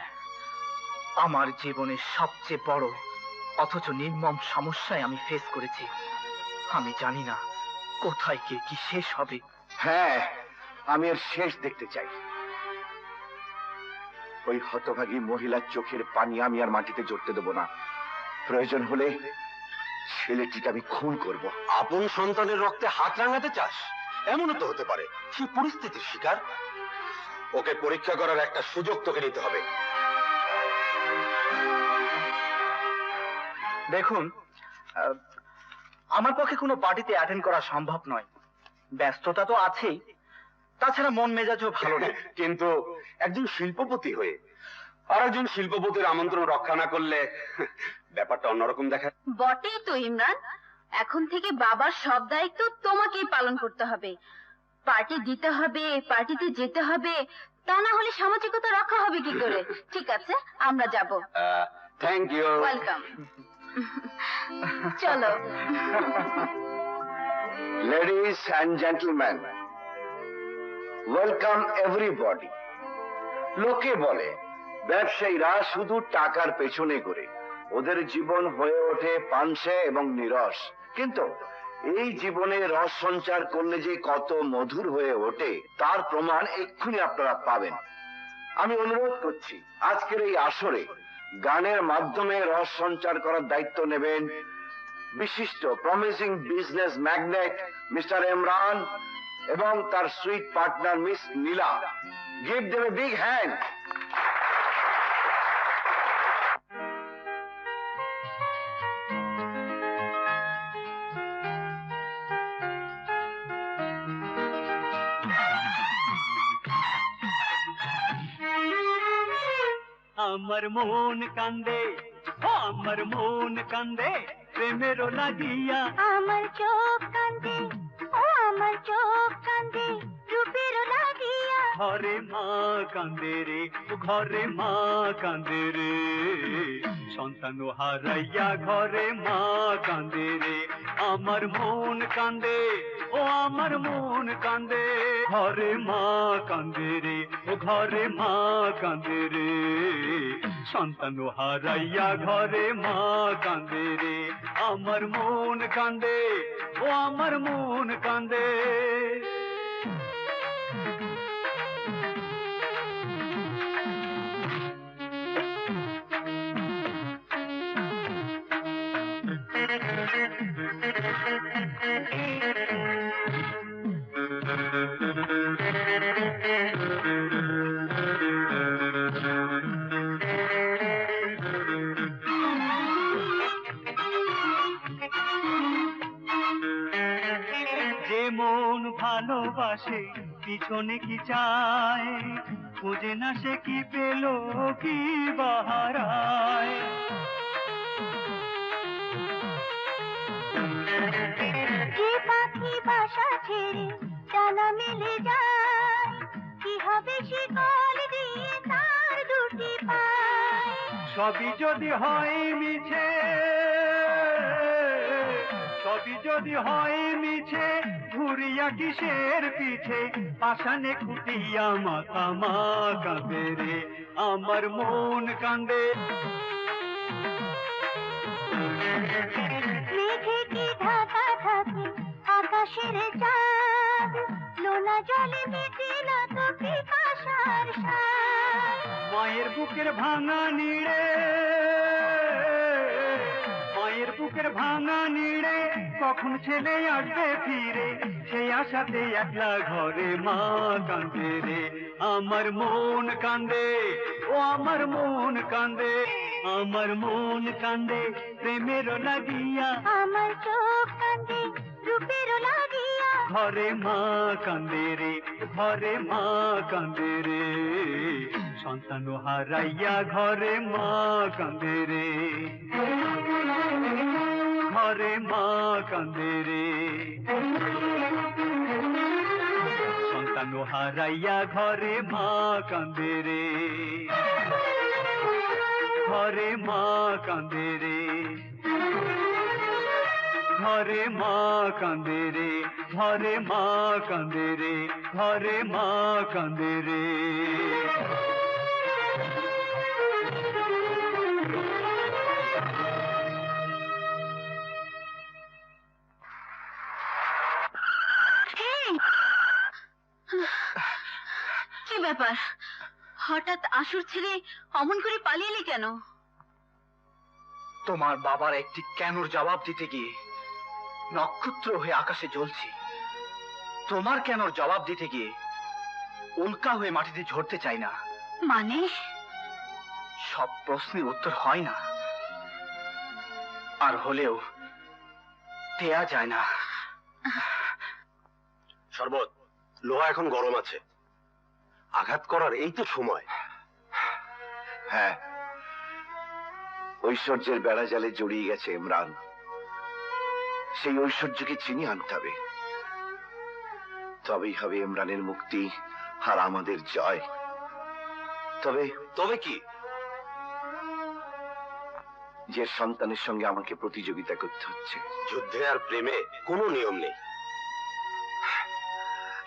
আমার জীবনের সবচেয়ে বড় অথচ নির্মম সমস্যায় আমি ফেস করেছি। আমি জানি না কোথায় কে কি শেষ হবে। হ্যাঁ, আমি এর শেষ দেখতে চাই। ওই হতভাগী মহিলার চোখের পানি আমি আর মাটিতে জড়তে দেব না। প্রয়োজন হলে ছেলেটিকে আমি খুন করব। আপন সন্তানের রক্তে হাত রাঙাতে চাস? এমনও তো হতে পারে সে পরিস্থিতির শিকার। ওকে পরীক্ষা করার একটা সুযোগ তোকে নিতে হবে। দেখুন, আমার পক্ষে কোনো পার্টিতে অ্যাটেন্ড করা সম্ভব নয়। ব্যস্ততা তো আছেই, তাছাড়া মন মেজাজও ভালো নেই। কিন্তু একজন শিল্পপতি হয়ে আর একজন শিল্পপতির আমন্ত্রণ রক্ষা না করলে ব্যাপারটা অন্যরকম দেখায়। বটেই তো ইমরান, এখন থেকে বাবার সব দায়িত্ব তোমাকেই পালন করতে হবে। পার্টি দিতে হবে, পার্টিতে যেতে হবে, তা না হলে সামাজিকতা রক্ষা হবে কি করে? ঠিক আছে, আমরা যাব। Thank you. ওয়েলকাম। চলো। Ladies and gentlemen, welcome everybody. লোকে বলে ব্যবসায়ীরা শুধু টাকার পেছনে ঘুরে, ওদের জীবন হয়ে ওঠে পানসে এবং নিরস। কিন্তু এই জীবনে রস সঞ্চার করলে যে কত মধুর হয়ে ওঠে তার প্রমাণ এক্ষুনি আপনারা পাবেন। আমি অনুরোধ করছি আজকের এই আসরে গানের মাধ্যমে রস সঞ্চার করার দায়িত্ব নেবেন বিশিষ্ট promising business magnate mister Imran এবং তার sweet partner miss Nila. Give them a big hand. আমার মন কান্দে, আমার মন কান্দে প্রেমেরও লাগিয়া। আমার চোখ কান্দে, ও আমার চোখ কান্দে রূপেরও লাগিয়া। ঘরে মা কান্দে রে, ঘরে মা কান্দে রে, সন্তান হারাইয়া ঘরে মা কান্দে রে। আমার মন কান্দে, ও আমার মন কান্দে, ঘরে মা কান্দে রে, ও ঘরে মা কান্দে রে, সন্তান হারাইয়া ঘরে মা কান্দে রে। আমার মন কান্দে, ও আমার মন কান্দে। যে মন ভালোবাসে পিছনে কি চায়, খুঁজে না সে কি পেল কি বাহারায়। যে পাখি বাসা ছেড়ে ডানা মেলে যায়, কি হবে সে কল দিয়ে তার দুটি পায়। সবই যদি হয় মিছে, সবই যদি হয় মিছে, ঘুরিয়া কিসের পিছে, পাষাণে কুটিয়া মাথা মা কাঁদে রে। আমার মন কান্দে। মেঘে কি ঢাকা থাকে আকাশের চাঁদ, নোনা জলে মেটে না তো পিপাসার স্বাদ। মায়ের বুকের ভাঙা নিড়ে, মায়ের বুকের ভাঙা নিড়ে, কখন ছেলে আসবে ফিরে, সেই আশাতে একলা ঘরে মা কান্দে রে। আমার মন কান্দে, ও আমার মন কান্দে, আমার মন কান্দে প্রেমেরও লাগিয়া। আমার চোখ কান্দে রূপেরও লাগিয়া। ঘরে মা কান্দে রে, ঘরে মা কান্দে রে, সন্তান হারাইয়া ঘরে মা কান্দে রে, ঘরে মা কান্দে রে, সন্তান হারাইয়া ঘরে মা কান্দে রে, ঘরে মা কান্দে রে, ঘরে মা কান্দে রে, ঘরে মা কান্দে রে, ঘরে মা কান্দে রে। কি ব্যাপার, হঠাৎ আসর ছেড়ে অমন করে পালিয়ে এলি কেন? তোমার বাবার একটি কেনর জবাব দিতে গিয়ে নক্ষত্র হয়ে আকাশে জ্বলছি। তোমার কেনর জবাব দিতে গিয়ে উল্কা হয়ে মাটিতে ঝরতে চাই না। মানে? সব প্রশ্নের উত্তর হয় না, আর হলেও দেয়া যায় না। শরবত, লোহা এখন গরম আছে, আঘাত করার এই তো সময়। হ্যাঁ, ঐশ্বর্যের বেড়া জালে জড়িয়ে গেছে ইমরান। সেই ঐশ্বর্যকে চিনিয়ে আনতে হবে, তবেই হবে ইমরানের মুক্তি আর আমাদের জয়। তবে তবে কি? যে সন্তানের সঙ্গে আমাকে প্রতিযোগিতা করতে হচ্ছে। যুদ্ধে আর প্রেমে কোনো নিয়ম নেই।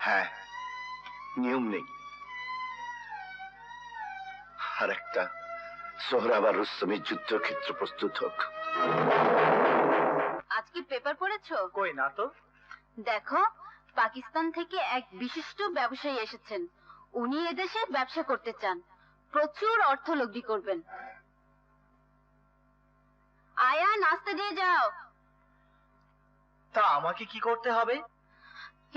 হ্যাঁ, নিয়ম নেই। আর একটা সোহরাব আর রুস্তমের যুদ্ধক্ষেত্র প্রস্তুত হোক। আজকে পেপার পড়েছো? কই না তো। দেখো, পাকিস্তান থেকে এক বিশিষ্ট ব্যবসায়ী এসেছেন। উনি এদেশে ব্যবসা করতে চান, প্রচুর অর্থ লগ্নি করবেন। আয়া, নাস্তা দিয়ে যাও। তা আমাকে কি করতে হবে?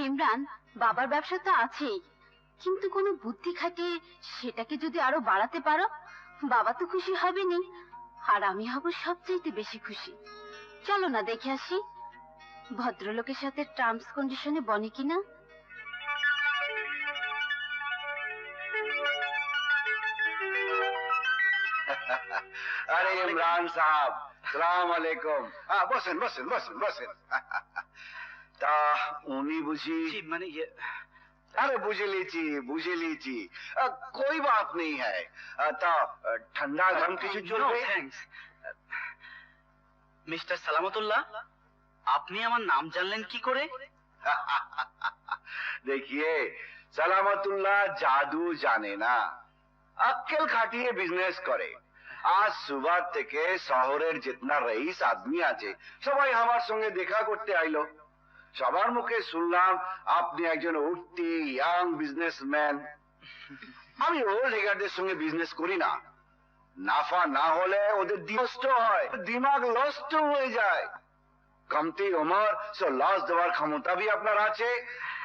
ইমরান, বাবার ব্যবসা তো আছেই, কিন্তু কোনো বুদ্ধি খাটিয়ে সেটাকে যদি আরো বাড়াতে পারো, বাবা তো খুশি হবেনি, আর আমি হব সবচেয়ে বেশি খুশি। চলো না দেখে আসি ভদ্রলোকের সাথে টার্মস কন্ডিশনে বনে কিনা। আরে ইমরান সাহেব, সালাম আলাইকুম। বসেন বসেন বসেন বসেন। তা উনি বুঝি? মানে अरे बुझे लीची कोई बात नहीं है। ता ठंडा गरम কিছু চলবে? থ্যাঙ্কস। মিস্টার সালামতুল্লাহ, আপনি আমার নাম জানলেন কি করে? देखिए, সালামতুল্লাহ জাদু জানে না, আক্কেল খাটিয়ে বিজনেস করে। আজ সুবাহ থেকে শহরের जितना रईस आदमी আছে সবাই আমার সঙ্গে দেখা করতে আইলো। সবার মুখে শুনলাম আপনি একজন উঠতি ইয়াং বিজনেসম্যান। আমি ওল্ড হেগারদের সঙ্গে বিজনেস করি না, নাফা না হলে ওদের নষ্ট হয়, দিমাগ নষ্ট হয়ে যায়। কমতি উমর সো লস দেওয়ার ক্ষমতা भी আপনার আছে,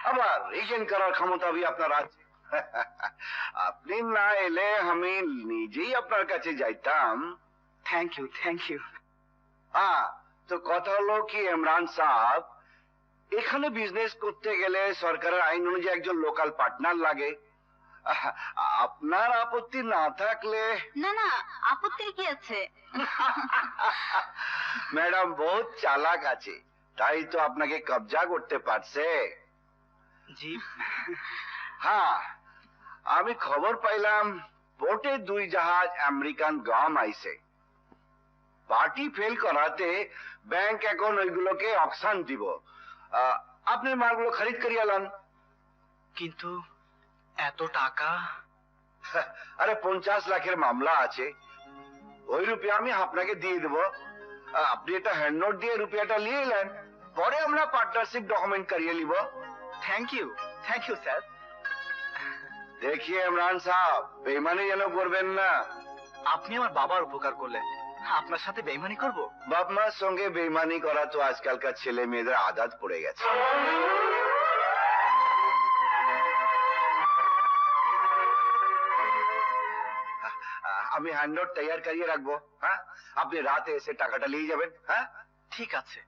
আবার রিজেন করার ক্ষমতা भी আপনার আছে। আপনি না এলে আমি নিজেই আপনার কাছে যাইতাম। Thank you, thank you. হ্যাঁ, তো কথা হলো কি ইমরান সাহেব, এখানে বিজনেস করতে গেলে সরকারের আইন অনুযায়ী একজন লোকাল পার্টনার লাগে। আপনার আপত্তি না থাকলে। না না, আপত্তির কি আছে? ম্যাডাম বহুত চালাক আছে, তাই তো আপনাকে কবজা করতে পারছে। জি। হ্যাঁ, আমি খবর পাইলাম পোর্টে 2 জাহাজ আমেরিকান গম আইছে। পার্টি ফেল করাতে ব্যাংক এখন ওইগুলোকে অকশন দিব। আপনি মালগুলো খরিদ করিয়া লান। কিন্তু এত টাকা? আরে 50 লাখের মামলা আছে, ওই রুপিয়া আমি আপনাকে দিয়ে দেব। আপনি এটা হ্যান্ড নোট দিয়ে রুপিয়াটা নিয়ে এলেন, পরে আমরা পার্টনারশিপ ডকুমেন্ট করিয়ে নিব। Thank you sir. দেখিয়ে ইমরান সাহেব, বেইমানি যেন করবেন না। আপনি আমার বাবার উপকার করলেন, আপনার সাথে বেইমানি করব? বাপ মার সঙ্গে বেইমানি করা তো আজকালকার ছেলে মেয়েদের আদত পড়ে গেছে। আমি হ্যান্ড নোট তৈয়ার করিয়ে রাখবো। হ্যাঁ, আপনি রাতে এসে টাকাটা নিয়ে যাবেন। হ্যাঁ ঠিক আছে,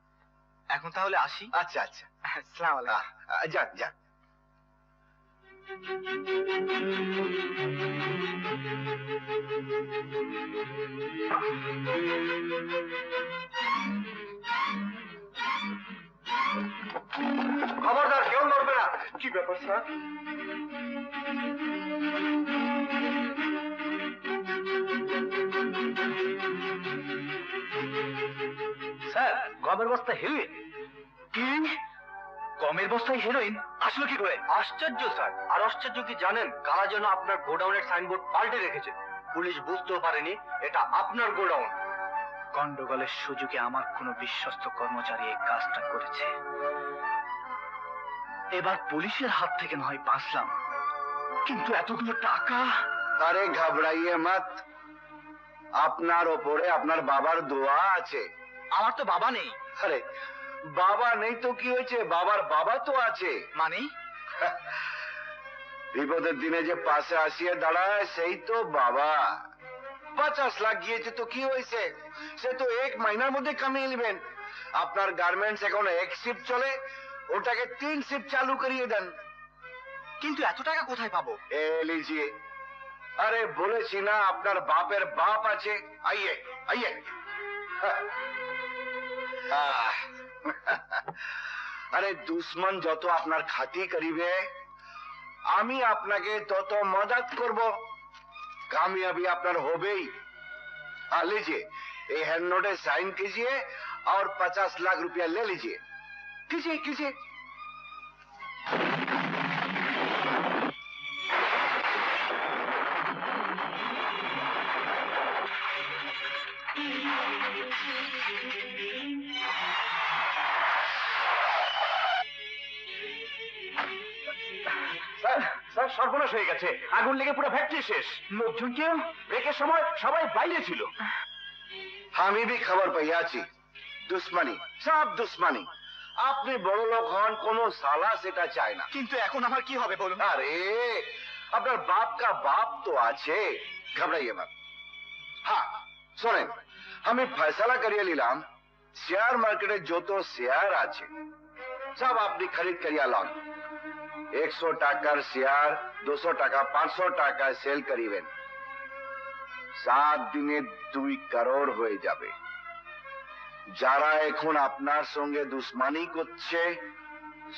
এখন তাহলে আসি। আচ্ছা আচ্ছা, আসসালামু আলাইকুম। যান যান। খবরদার কেউ নড়বে না। কি ব্যাপার স্যার? স্যার, গমের বস্তা হেরোইন। কি? গমের বস্তায় হেরোইন আসলো কি করে? আশ্চর্য স্যার। আর আশ্চর্য কি জানেন, কারা যেন আপনার গোডাউনের সাইনবোর্ড পাল্টে রেখেছে। পুলিশ বুঝতেও পারেনি এটা আপনার গোডাউন। গন্ডগোলের সুযোগে আমার কোনো বিশ্বস্ত কর্মচারী এই কাজটা করেছে। এবার পুলিশের হাত থেকে নয় বাঁচলাম, কিন্তু এতগুলো টাকা। আরে ঘাবড়াইয়ে মত, আপনার ওপরে আপনার বাবার দোয়া আছে। আমার তো বাবা নেই। আরে বাবা নেই তো কি হয়েছে, বাবার বাবা তো আছে। মানে? বিপদের দিনে যে পাশে আসিয়ে দাঁড়ায় সেই তো বাবা। 50 লাখ গিয়েছে তো কি হয়েছে, সে তো 1 মহিনার মধ্যে কামিয়ে নেবেন। আপনার গার্মেন্টস এখন 1 শিফট চলে, ওটাকে 3 শিফট চালু করিয়ে দেন। কিন্তু এত টাকা কোথায় পাবো? এ লিজিয়ে। আরে বলেছি না আপনার বাপের বাপ আছে। আইয়ে আইয়ে। আরে দুশ্মন যত আপনার খাতি করিবে, আমি আপনাকে তত মদত করব, কামিয়াবি আপনার হবেই। লিজিয়ে, ये हैंड नोट साइन कीजिए और 50 लाख रुपया ले लीजिए। कीजिए कीजिए। স্যার সর্বনাশ হয়ে গেছে, আগুন লেগে পুরো ফ্যাক্টরি শেষ। লোকজন কেউ ব্রেকের সময় সবাই বাইরে ছিল। আমি भी খবর পাইয়াছি, দুশ্মনী, সব দুশ্মনী। আপনি বড় লোক হন, কোন সালা সেটা চায় না। কিন্তু এখন আমার কি হবে বলুন? আরে আপনার বাপ কা বাপ তো আছে, ঘবরাইয়ে মত। হ্যাঁ শোনেন, আমি ফয়সালা করিয়ে নিলাম, শেয়ার মার্কেটে যত শেয়ার আছে সব আপনি খরিদ করিয়া লন। 100 টাকার শেয়ার 200 টাকা 500 টাকায় সেল করিবেন। 7 দিনে 2 করোড় হয়ে যাবে। যারা এখন আপনার সঙ্গে দুশ্মনী করছে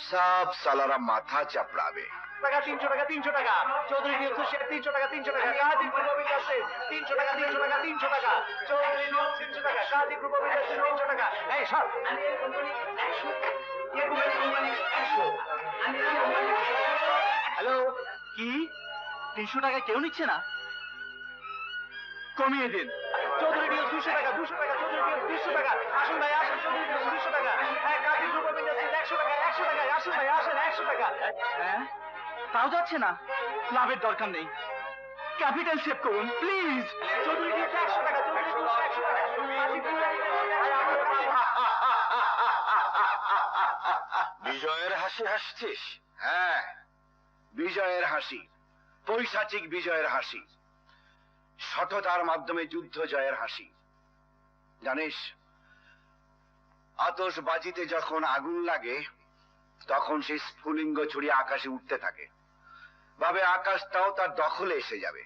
সব সালারা মাথা চাপড়াবে। টাকা 300 টাকা 300 টাকা, চৌধুরী নিউজ শেয়ার 300 টাকা 300 টাকা, কাজী গ্রুপ অফ ইন্ডাস্ট্রি 300 টাকা 300 টাকা 300 টাকা, চৌধুরী নিউজ 300 টাকা, কাজী গ্রুপ অফ ইন্ডাস্ট্রি 300 টাকা। এই সব হ্যালো, কি 300 টাকা কেউ নিচ্ছে না? কমিয়ে দিন। চৌধুরী নিউজ 200 টাকা 200 টাকা, চৌধুরী নিউজ 200 টাকা। আসুন ভাই আসুন, চৌধুরী নিউজ 200 টাকা। হ্যাঁ, কাজী গ্রুপ অফ ইন্ডাস্ট্রি 100 টাকা 100 টাকা। আসুন ভাই আসুন, 100 টাকা। হ্যাঁ, তাও যাচ্ছে না। লাভের দরকার নেই, ক্যাপিটাল সেভ করুন প্লিজ। চৌধুরী নিউজ 100 টাকা, চৌধুরী নিউজ 100 টাকা। কাজী গ্রুপ অফ বিজয়ের হাসি হাসছিস? হ্যাঁ, বিজয়ের হাসি, পৈশাচিক বিজয়ের হাসি, সততার মাধ্যমে যুদ্ধ জয়ের হাসি। জানিস, আতশবাজিতে যখন আগুন লাগে তখন সেই স্ফুলিঙ্গ ছড়িয়ে আকাশে উঠতে থাকে, ভাবে আকাশটাও তার দখলে এসে যাবে,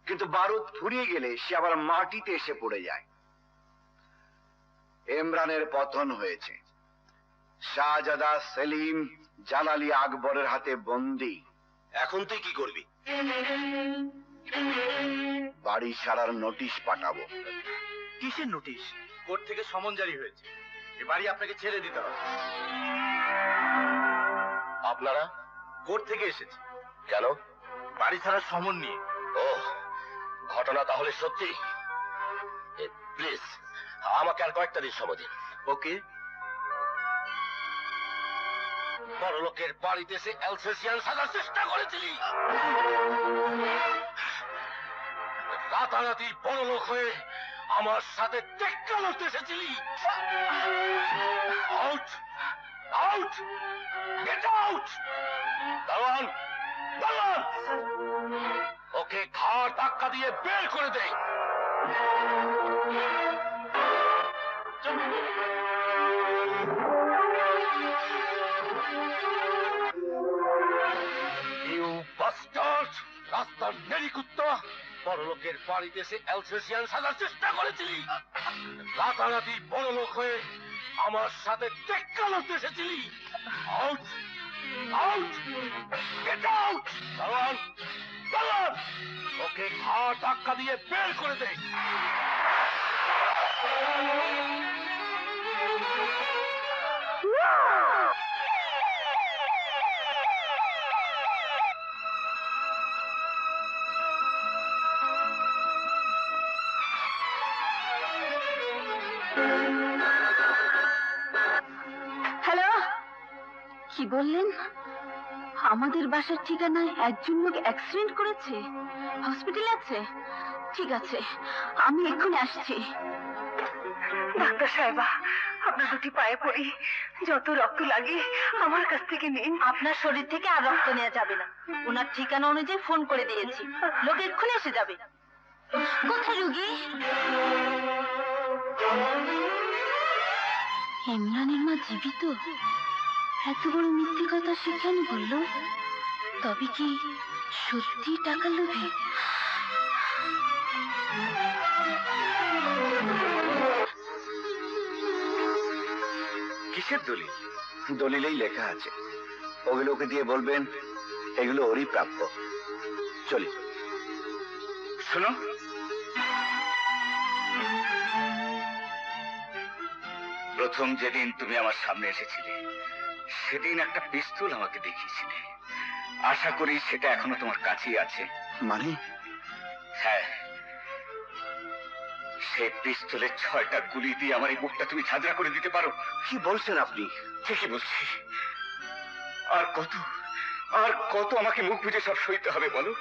কিন্তু বারুদ ফুরিয়ে গেলে সে আবার মাটিতে এসে পড়ে যায়। ইমরানের পতন হয়েছে, শাহজাদা সেলিম জালালি আকবরের হাতে বন্দী। এখন তুই কি করবি? বাড়ি ছাড়ার নোটিশ পাঠাবো। কিসের নোটিশ? কোর্ট থেকে সমন জারি হয়েছে, এ বাড়ি আপনাকে ছেড়ে দিতে হবে। আপনারা কোর্ট থেকে এসেছে কেন? বাড়ি ছাড়ার সমন নিয়ে। ও, ঘটনা তাহলে সত্যি? প্লিজ আমাকে আর কয়েকটা দিন সময় দিন। ওকে। বড় লোকের বাড়িতে এসে অ্যালসেসিয়ান সাজার চেষ্টা করেছিলি, রাতারাতি বড় লোক হয়ে আমার সাথে টেক্কা লড়তে এসেছিলি। Out out, get out. দারোয়ান দারোয়ান, ওকে ঘাড় ধাক্কা দিয়ে বের করে দে। ইউ বাস্টার্ড, রাস্তার নেড়ি কুত্তা, বড় লোকের বাড়িতে এসে অ্যালসেসিয়ান সাজার চেষ্টা করেছিলি, রাতারাতি বড় লোক হয়ে আমার সাথে টেক্কা লড়তে এসেছিলি। Out out, get out. দারোয়ান দারোয়ান, ওকে ঘাড় ধাক্কা দিয়ে বের করে দে। হ্যালো, কি বললেন? আমাদের বাসার ঠিকানায় একজন লোক অ্যাক্সিডেন্ট করেছে, হসপিটালে আছে? ঠিক আছে, আমি এক্ষুনি আসছি। ডাক্তার সাহেবা, আপনার দুটি পায়ে পড়ি, যত রক্ত লাগে আমার কাছ থেকে নিন। আপনার শরীর থেকে আর রক্ত নেওয়া যাবে না। ওনার ঠিকানা অনুযায়ী ফোন করে দিয়েছি, লোক এক্ষুনি এসে যাবে। কোথায় রুগী? ইমরানের মা জীবিত? এত বড় মিথ্যে কথা সে কেন বললো? তবে কি সত্যি টাকা লোভে? কিসের দলিল? দলিলেই লেখা আছে, ওগুলোকে দিয়ে বলবেন এগুলো ওরই প্রাপ্য। চলি। শোনো, প্রথম যেদিন তুমি আমার সামনে এসেছিলে সেদিন একটা পিস্তল আমাকে দেখিয়েছিলে। আশা করি সেটা এখনো তোমার কাছেই আছে। মানে? হ্যাঁ, সেই পিস্তলের 6টা গুলি দিয়ে আমার এই বুকটা তুমি ঝাঁঝরা করে দিতে পারো। কি বলছেন আপনি? ঠিকই বলছি। আর কত আমাকে মুখ বুঝে সব সইতে হবে বলো?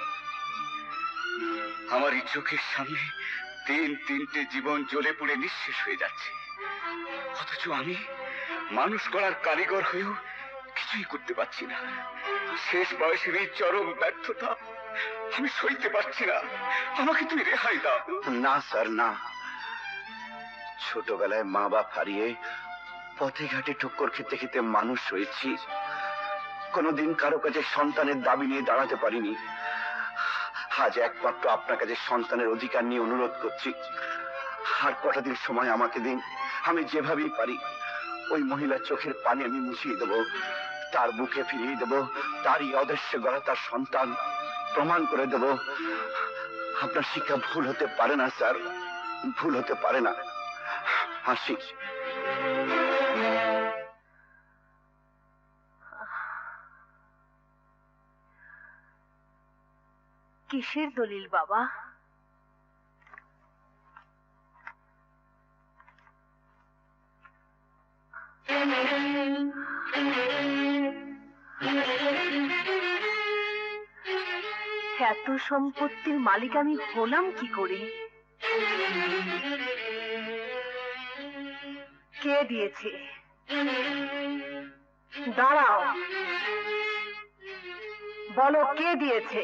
আমার এই চোখের সামনে 3-3টে জীবন জ্বলে পুড়ে নিঃশেষ হয়ে যাচ্ছে, অথচ আমি মানুষ গড়ার কারিগর হয়েও কিছুই করতে পারছি না। শেষ বয়সের এই চরম ব্যর্থতা আমি সইতে পারছি না। আমাকে তুমি রেহাই দাও। না স্যার, না। ছোটবেলায় মা বাপ হারিয়ে পথে ঘাটে ঠক্কর খেতে খেতে মানুষ হয়েছি। কোনোদিন কারো কাছে সন্তানের দাবি নিয়ে দাঁড়াতে পারিনি। আজ একমাত্র আপনার কাছে সন্তানের অধিকার নিয়ে অনুরোধ করছি। আর কটা দিন সময় আমাকে দিন, আমি যেভাবেই পারি ওই মহিলার চোখের পানি আমি মুছিয়ে দেব, তার বুকে ফিরিয়ে দেব তারই অদৃশ্য গড়া তার সন্তান, প্রমাণ করে দেব আপনার শিক্ষা ভুল হতে পারে না স্যার, ভুল হতে পারে না। আসি। কিসের দলিল বাবা? এত সম্পত্তির মালিক আমি হলাম কি করে? কে দিয়েছে? দাঁড়াও, বলো কে দিয়েছে?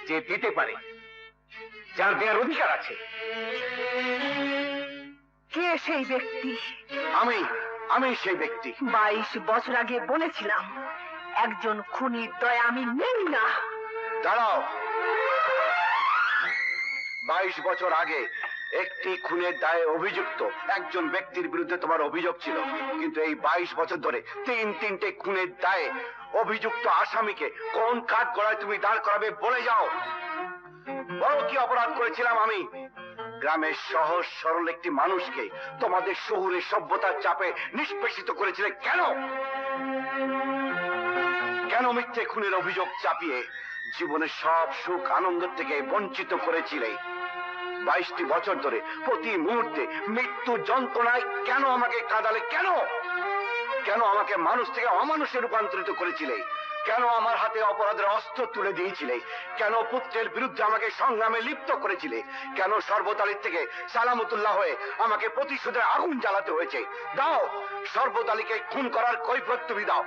যে দিতে পারে, যার দেওয়ার অধিকার আছে। কে সেই ব্যক্তি? আমি সেই ব্যক্তি। 22 বছর আগে বলেছিলাম একজন খুনির দয়া আমি নেই না। দাঁড়াও। 22 বছর আগে একটি খুনের দায়ে অভিযুক্ত একজন ব্যক্তির বিরুদ্ধে তোমার অভিযোগ ছিল, কিন্তু এই 22 বছর ধরে 3-3টে খুনের দায়ে অভিযুক্ত আসামিকে কোন কাঠ গড়ায় তুমি দাঁড় করাবে বলে যাও। বড় কি অপরাধ করেছিলাম আমি? গ্রামের সহজ সরল একটি মানুষকে তোমাদের শহুরে সভ্যতার চাপে নিষ্পেষিত করেছিলে কেন? কেন মিথ্যে খুনের অভিযোগ চাপিয়ে জীবনের সব সুখ আনন্দ থেকে বঞ্চিত করেছিলে? 22টি বছর ধরে প্রতি মুহূর্তে মৃত্যু যন্ত্রণায় কেন আমাকে কাঁদালে? কেন আমাকে মানুষ থেকে অমানুষে রূপান্তরিত করেছিলে? কেন আমার হাতে অপরাধের অস্ত্র তুলে দিয়েছিলে? কেন পুত্রের বিরুদ্ধে আমাকে সংগ্রামে লিপ্ত করেছিলে? কেন সর্বতালির থেকে সালামতুল্লাহ হয়ে আমাকে প্রতিশোধের আগুন জ্বালাতে হয়েছে? দাও, সর্বতালিকে খুন করার কৈফিয়ত তুমি দাও।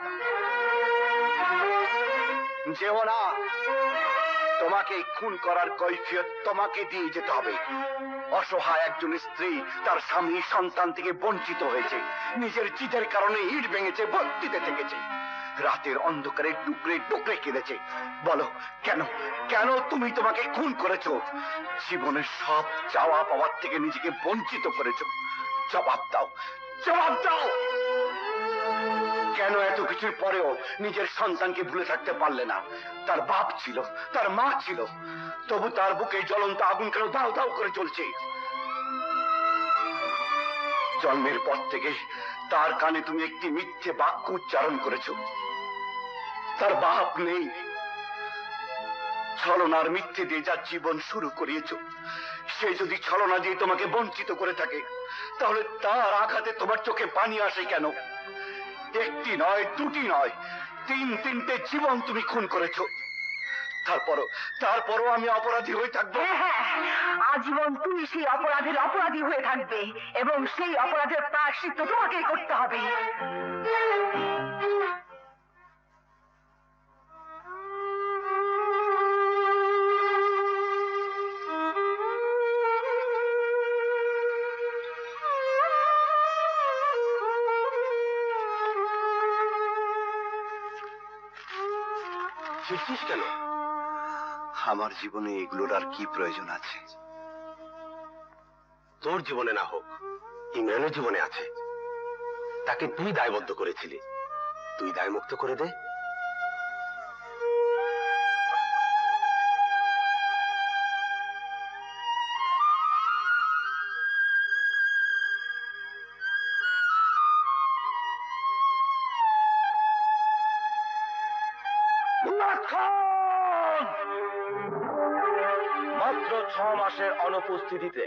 যেও না, তোমাকে খুন করার কৈফিয়ত তোমাকে দিয়ে যেতে হবে। অসহায় একজন স্ত্রী তার স্বামী সন্তান থেকে বঞ্চিত হয়েছে, নিজের জিদের কারণে ইট ভেঙেছে, বস্তিতে থেকেছে, রাতের অন্ধকারে টুকরে টুকরে কেঁদেছে। বলো কেন তুমি তোমাকে খুন করেছো? জীবনের সব চাওয়া পাওয়ার থেকে নিজেকে বঞ্চিত করেছো। জবাব দাও। কেন এত কিছুর পরেও নিজের সন্তানকে ভুলে থাকতে পারলে না? তার বাপ ছিল, তার মা ছিল, তবু তার বুকে জ্বলন্ত আগুন কেন দাও দাও করে চলছে? জন্মের পর থেকে তার কানে তুমি একটি মিথ্যে বাক্য উচ্চারণ করেছো, তার বাপ নেই। ছলনার মিথ্যে দিয়ে যার জীবন শুরু করিয়েছো, সে যদি ছলনা দিয়ে তোমাকে বঞ্চিত করে থাকে, তাহলে তার আঘাতে তোমার চোখে পানি আসে কেন? একটি নয়, দুটি নয়, 3-3টে জীবন তুমি খুন করেছো। তারপরও আমি অপরাধী হয়ে থাকবো? হ্যাঁ, আজীবন তুমি সেই অপরাধের অপরাধী হয়ে থাকবে এবং সেই অপরাধের প্রায়শ্চিত্ত তোমাকেই করতে হবে। শিখছিস কেন? আমার জীবনে এগুলোর আর কি প্রয়োজন আছে? তোর জীবনে না হোক, ইমরানের জীবনে আছে। তাকে তুই দায়বদ্ধ করেছিলি, তুই দায়মুক্ত করে দে। খান! মাত্র 6 মাসের অনুপস্থিতিতে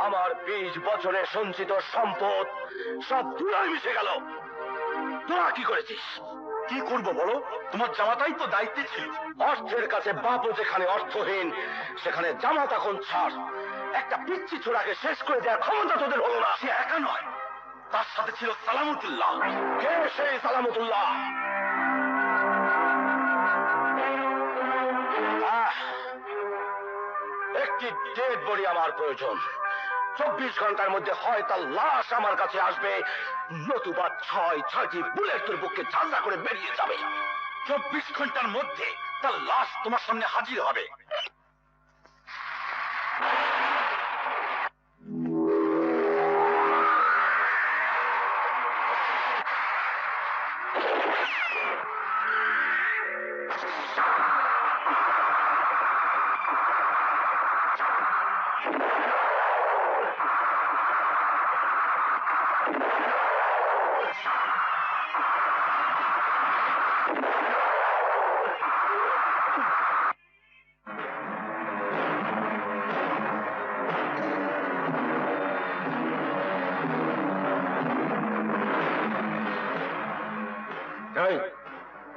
আমার 20 বছরের সঞ্চিত সম্পদ সব ধুলায় মিশে গেল। তোরা কি করেছিস? কি করব বলো? তোমার জামাতাই তো দায়িত্বে ছিল। অর্থের কাছে বাপও যেখানে অর্থহীন, সেখানে জামাত এখন ছাড়। একটা পিচ্ছি ছোড়াকে শেষ করে দেওয়ার ক্ষমতা তোদের হলো না। সে একা নয়, তার সাথে ছিল সালামতুল্লাহ। কে সেই সালামতুল্লাহ? একটি ডেড বডি আমার প্রয়োজন। 24 ঘন্টার মধ্যে হয় তার লাশ আমার কাছে আসবে, নতুবা 6টি বুলেট তোর বুককে ঝাঁঝা করে বেরিয়ে যাবে। 24 ঘন্টার মধ্যে তার লাশ তোমার সামনে হাজির হবে।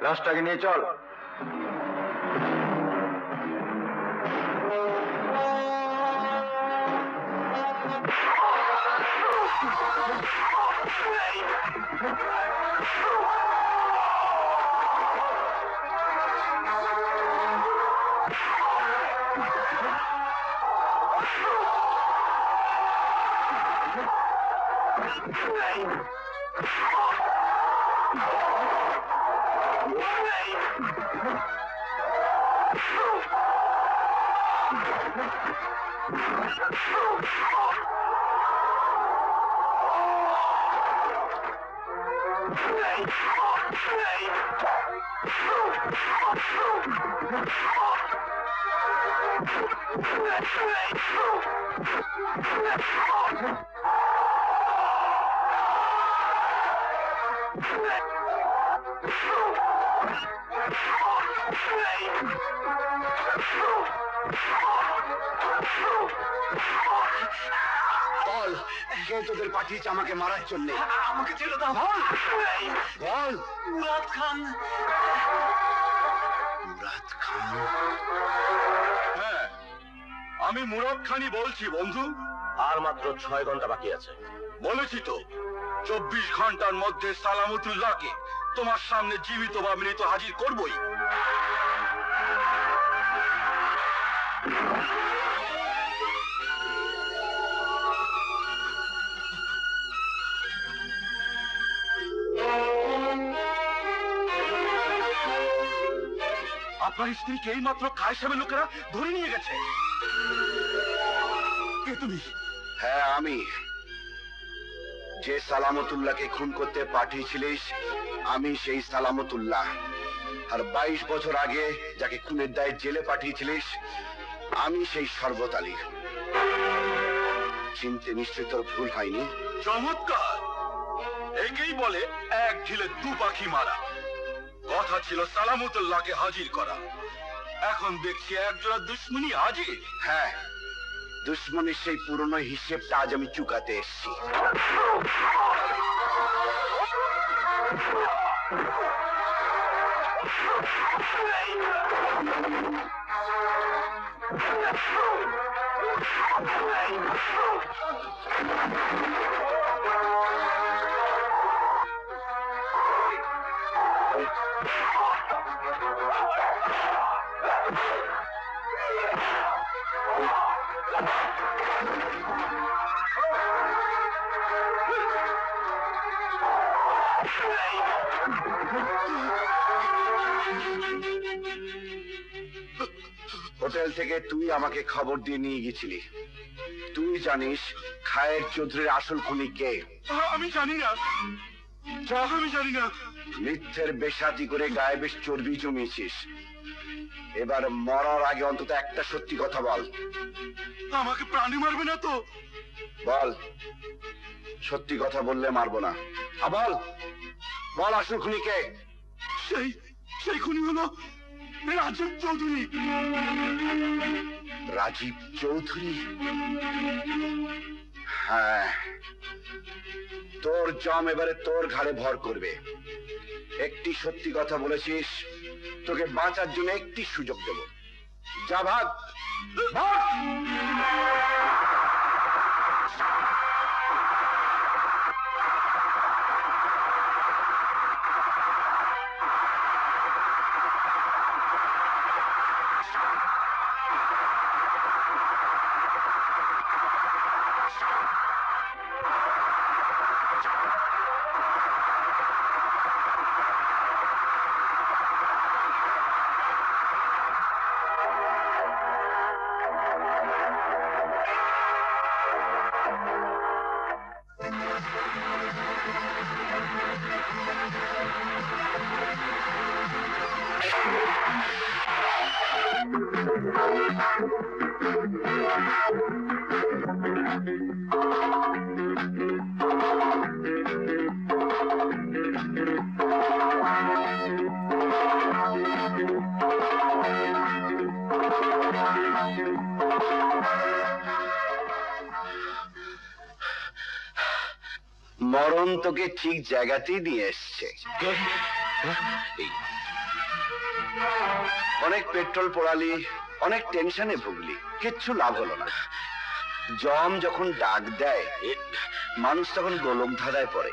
লাশটাকে নিয়ে চল। বল, কে তোদের পাঠিয়েছে আমাকে মারার জন্য? আমাকে ছেড়ে দাও। বল। মুরাদ খান। মুরাদ খান? হ্যাঁ, আমি মুরাদ খানই বলছি বন্ধু। আর মাত্র 6 ঘন্টা বাকি আছে। বলেছি তো, 24 ঘন্টার মধ্যে সালামতুল্লাহকে তোমার সামনে জীবিত বা মৃত হাজির করবই। আপনার স্ত্রীকে এই মাত্র খায় সাহেবের লোকেরা ধরে নিয়ে গেছে। কে তুমি? হ্যাঁ, আমি। যে সালামতুল্লাহকে খুন করতে পাঠিয়েছিলিস, আমি সেই সালামতুল্লাহ। আর 22 বছর আগে যাকে খুনের দায়ে জেলে পাঠিয়েছিলিস, আমি সেই শরবত আলী। চিনতে নিশ্চয় তোর ভুল হয়নি। চমৎকার! একেই বলে এক ঢিলে 2 পাখি মারা। কথা ছিল সালামতুল্লাহকে হাজির করা, এখন দেখছি একজোড়া দুশ্মনী হাজির। হ্যাঁ, দুশ্মনের সেই পুরনো হিসেবটা আজ আমি চুকাতে এসেছি। হোটেল থেকে তুই আমাকে খবর দিয়ে নিয়ে গেছিলি। তুই জানিস খায়ের চৌধুরীর আসল খুনি কে? আমি জানি না, আমি জানি না। মিথ্যের বেশাতি করে গায়ে বেশ চর্বি জমিয়েছিস। এবার মরার আগে অন্তত একটা সত্যি কথা বল। আমাকে প্রাণী মারবে না তো? বল, সত্যি কথা বললে মারবো না। বল, বল আসল খুনি কে? সেই খুনি হলো রাজীব চৌধুরী। রাজীব চৌধুরী? হ্যাঁ, তোর জম এবারে তোর ঘাড়ে ভর করবে। একটি সত্যি কথা বলেছিস, তোকে বাঁচার জন্য একটি সুযোগ দেব। যা, ভাগ ভাগ। মরণ তোকে ঠিক জায়গাতেই নিয়ে এসছে। অনেক পেট্রোল পোড়ালি, অনেক টেনশনে ভুগলি, কিচ্ছু লাভ হলো না। জম যখন ডাক দেয় মানুষ তখন গোলক ধাঁধায় পড়ে।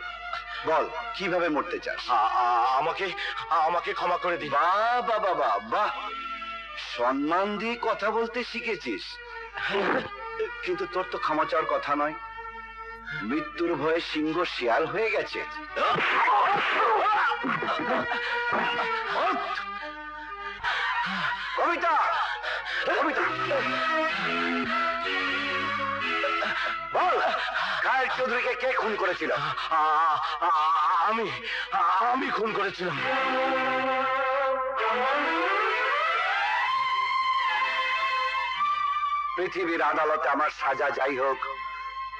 বল, কিভাবে মরতে চাস? আমাকে আমাকে ক্ষমা করে দিন। বাহ বাহ বাহ বাহ, সম্মান দিয়ে কথা বলতে শিখেছিস। কিন্তু তোর তো ক্ষমা চাওয়ার কথা নয়। মৃত্যুর ভয়ে সিংহ শিয়াল হয়ে গেছে। কবিতা, কবিতা বল, কায়ের চৌধুরীকে কে খুন করেছিল? আমি খুন করেছিলাম। পৃথিবীর আদালতে আমার সাজা যাই হোক,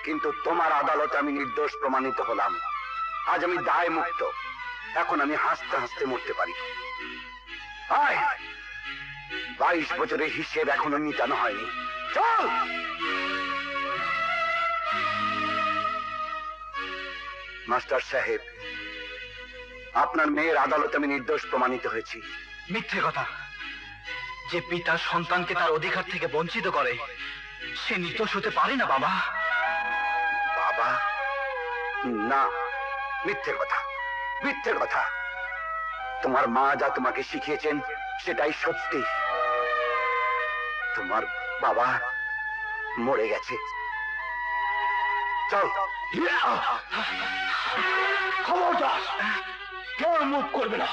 কিন্তু তোমার আদালতে আমি নির্দোষ প্রমাণিত হলাম। আজ আমি দায় মুক্ত। এখন আমি হাসতে হাসতে মরতে পারি। 22 বছরের হিসেব এখনো মিটানো হয়নি। চল। মাস্টার সাহেব, আপনার মেয়ের আদালতে আমি নির্দোষ প্রমাণিত হয়েছি। মিথ্যে কথা। যে পিতা সন্তানকে তার অধিকার থেকে বঞ্চিত করে সে নির্দোষ হতে পারে না বাবা। বাবা? না, মিথ্যে কথা, মিথ্যে কথা। তোমার মা যা তোমাকে শিখিয়েছেন সেটাই সত্যি। তোমার বাবা মরে গেছে। চল। খবরদার, কেউ মুখ করবে না।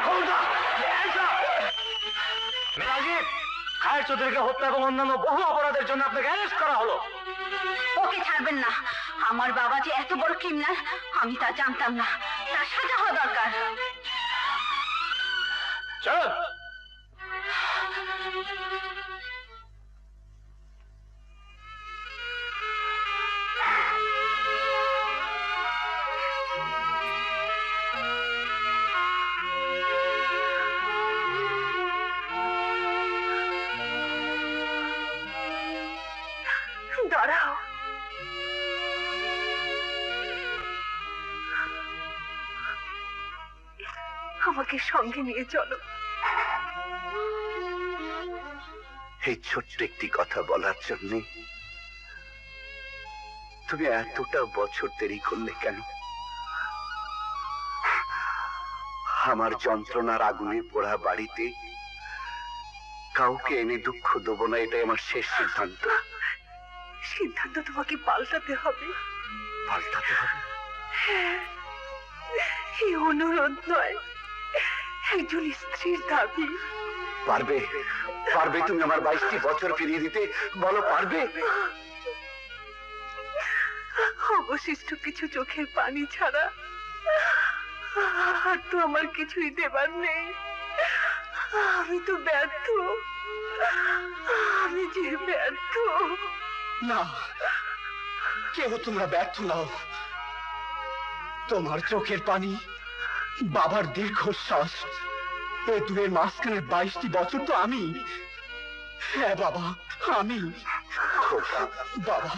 খবরদার। রাজীব, কায়ের চৌধুরীকে হত্যা এবং অন্যান্য বহু অপরাধের জন্য আপনাকে অ্যারেস্ট করা হলো। ওকে ছাড়বেন না। আমার বাবা যে এত বড় ক্রিমিনাল আমি তা জানতাম না। তার সাজা হওয়া দরকার। চল। দাঁড়াও, আমাকে সঙ্গে নিয়ে চলো। এই ছোট্ট একটি কথা বলার জন্য তুমি এতটা বছর দেরি করলে কেন? আমার যন্ত্রণার আগুনে পোড়া বাড়িতে কাউকে এনে দুঃখ দেবো না, এটাই আমার শেষ সিদ্ধান্ত। সিদ্ধান্ত তোমাকে পাল্টাতে হবে। পাল্টাতে হবে? হ্যাঁ, এই অনুরোধ নয়, একজন স্ত্রীর দাবি। পারবে? পারবে তুমি আমার 22টি বছর ফিরিয়ে দিতে? বলো, পারবে? অবশিষ্ট কিছু চোখের পানি ছাড়া আর তো আমার কিছুই দেবার নেই। আমি তো ব্যর্থ, আমি যে ব্যর্থ। না, কেউ তোমরা ব্যর্থ নাও। তোমার চোখের পানি, বাবার দীর্ঘশ্বাস এই দুয়ের মাঝখানে 22টি বছর তো আমি। হ্যাঁ বাবা, আমি। বাবা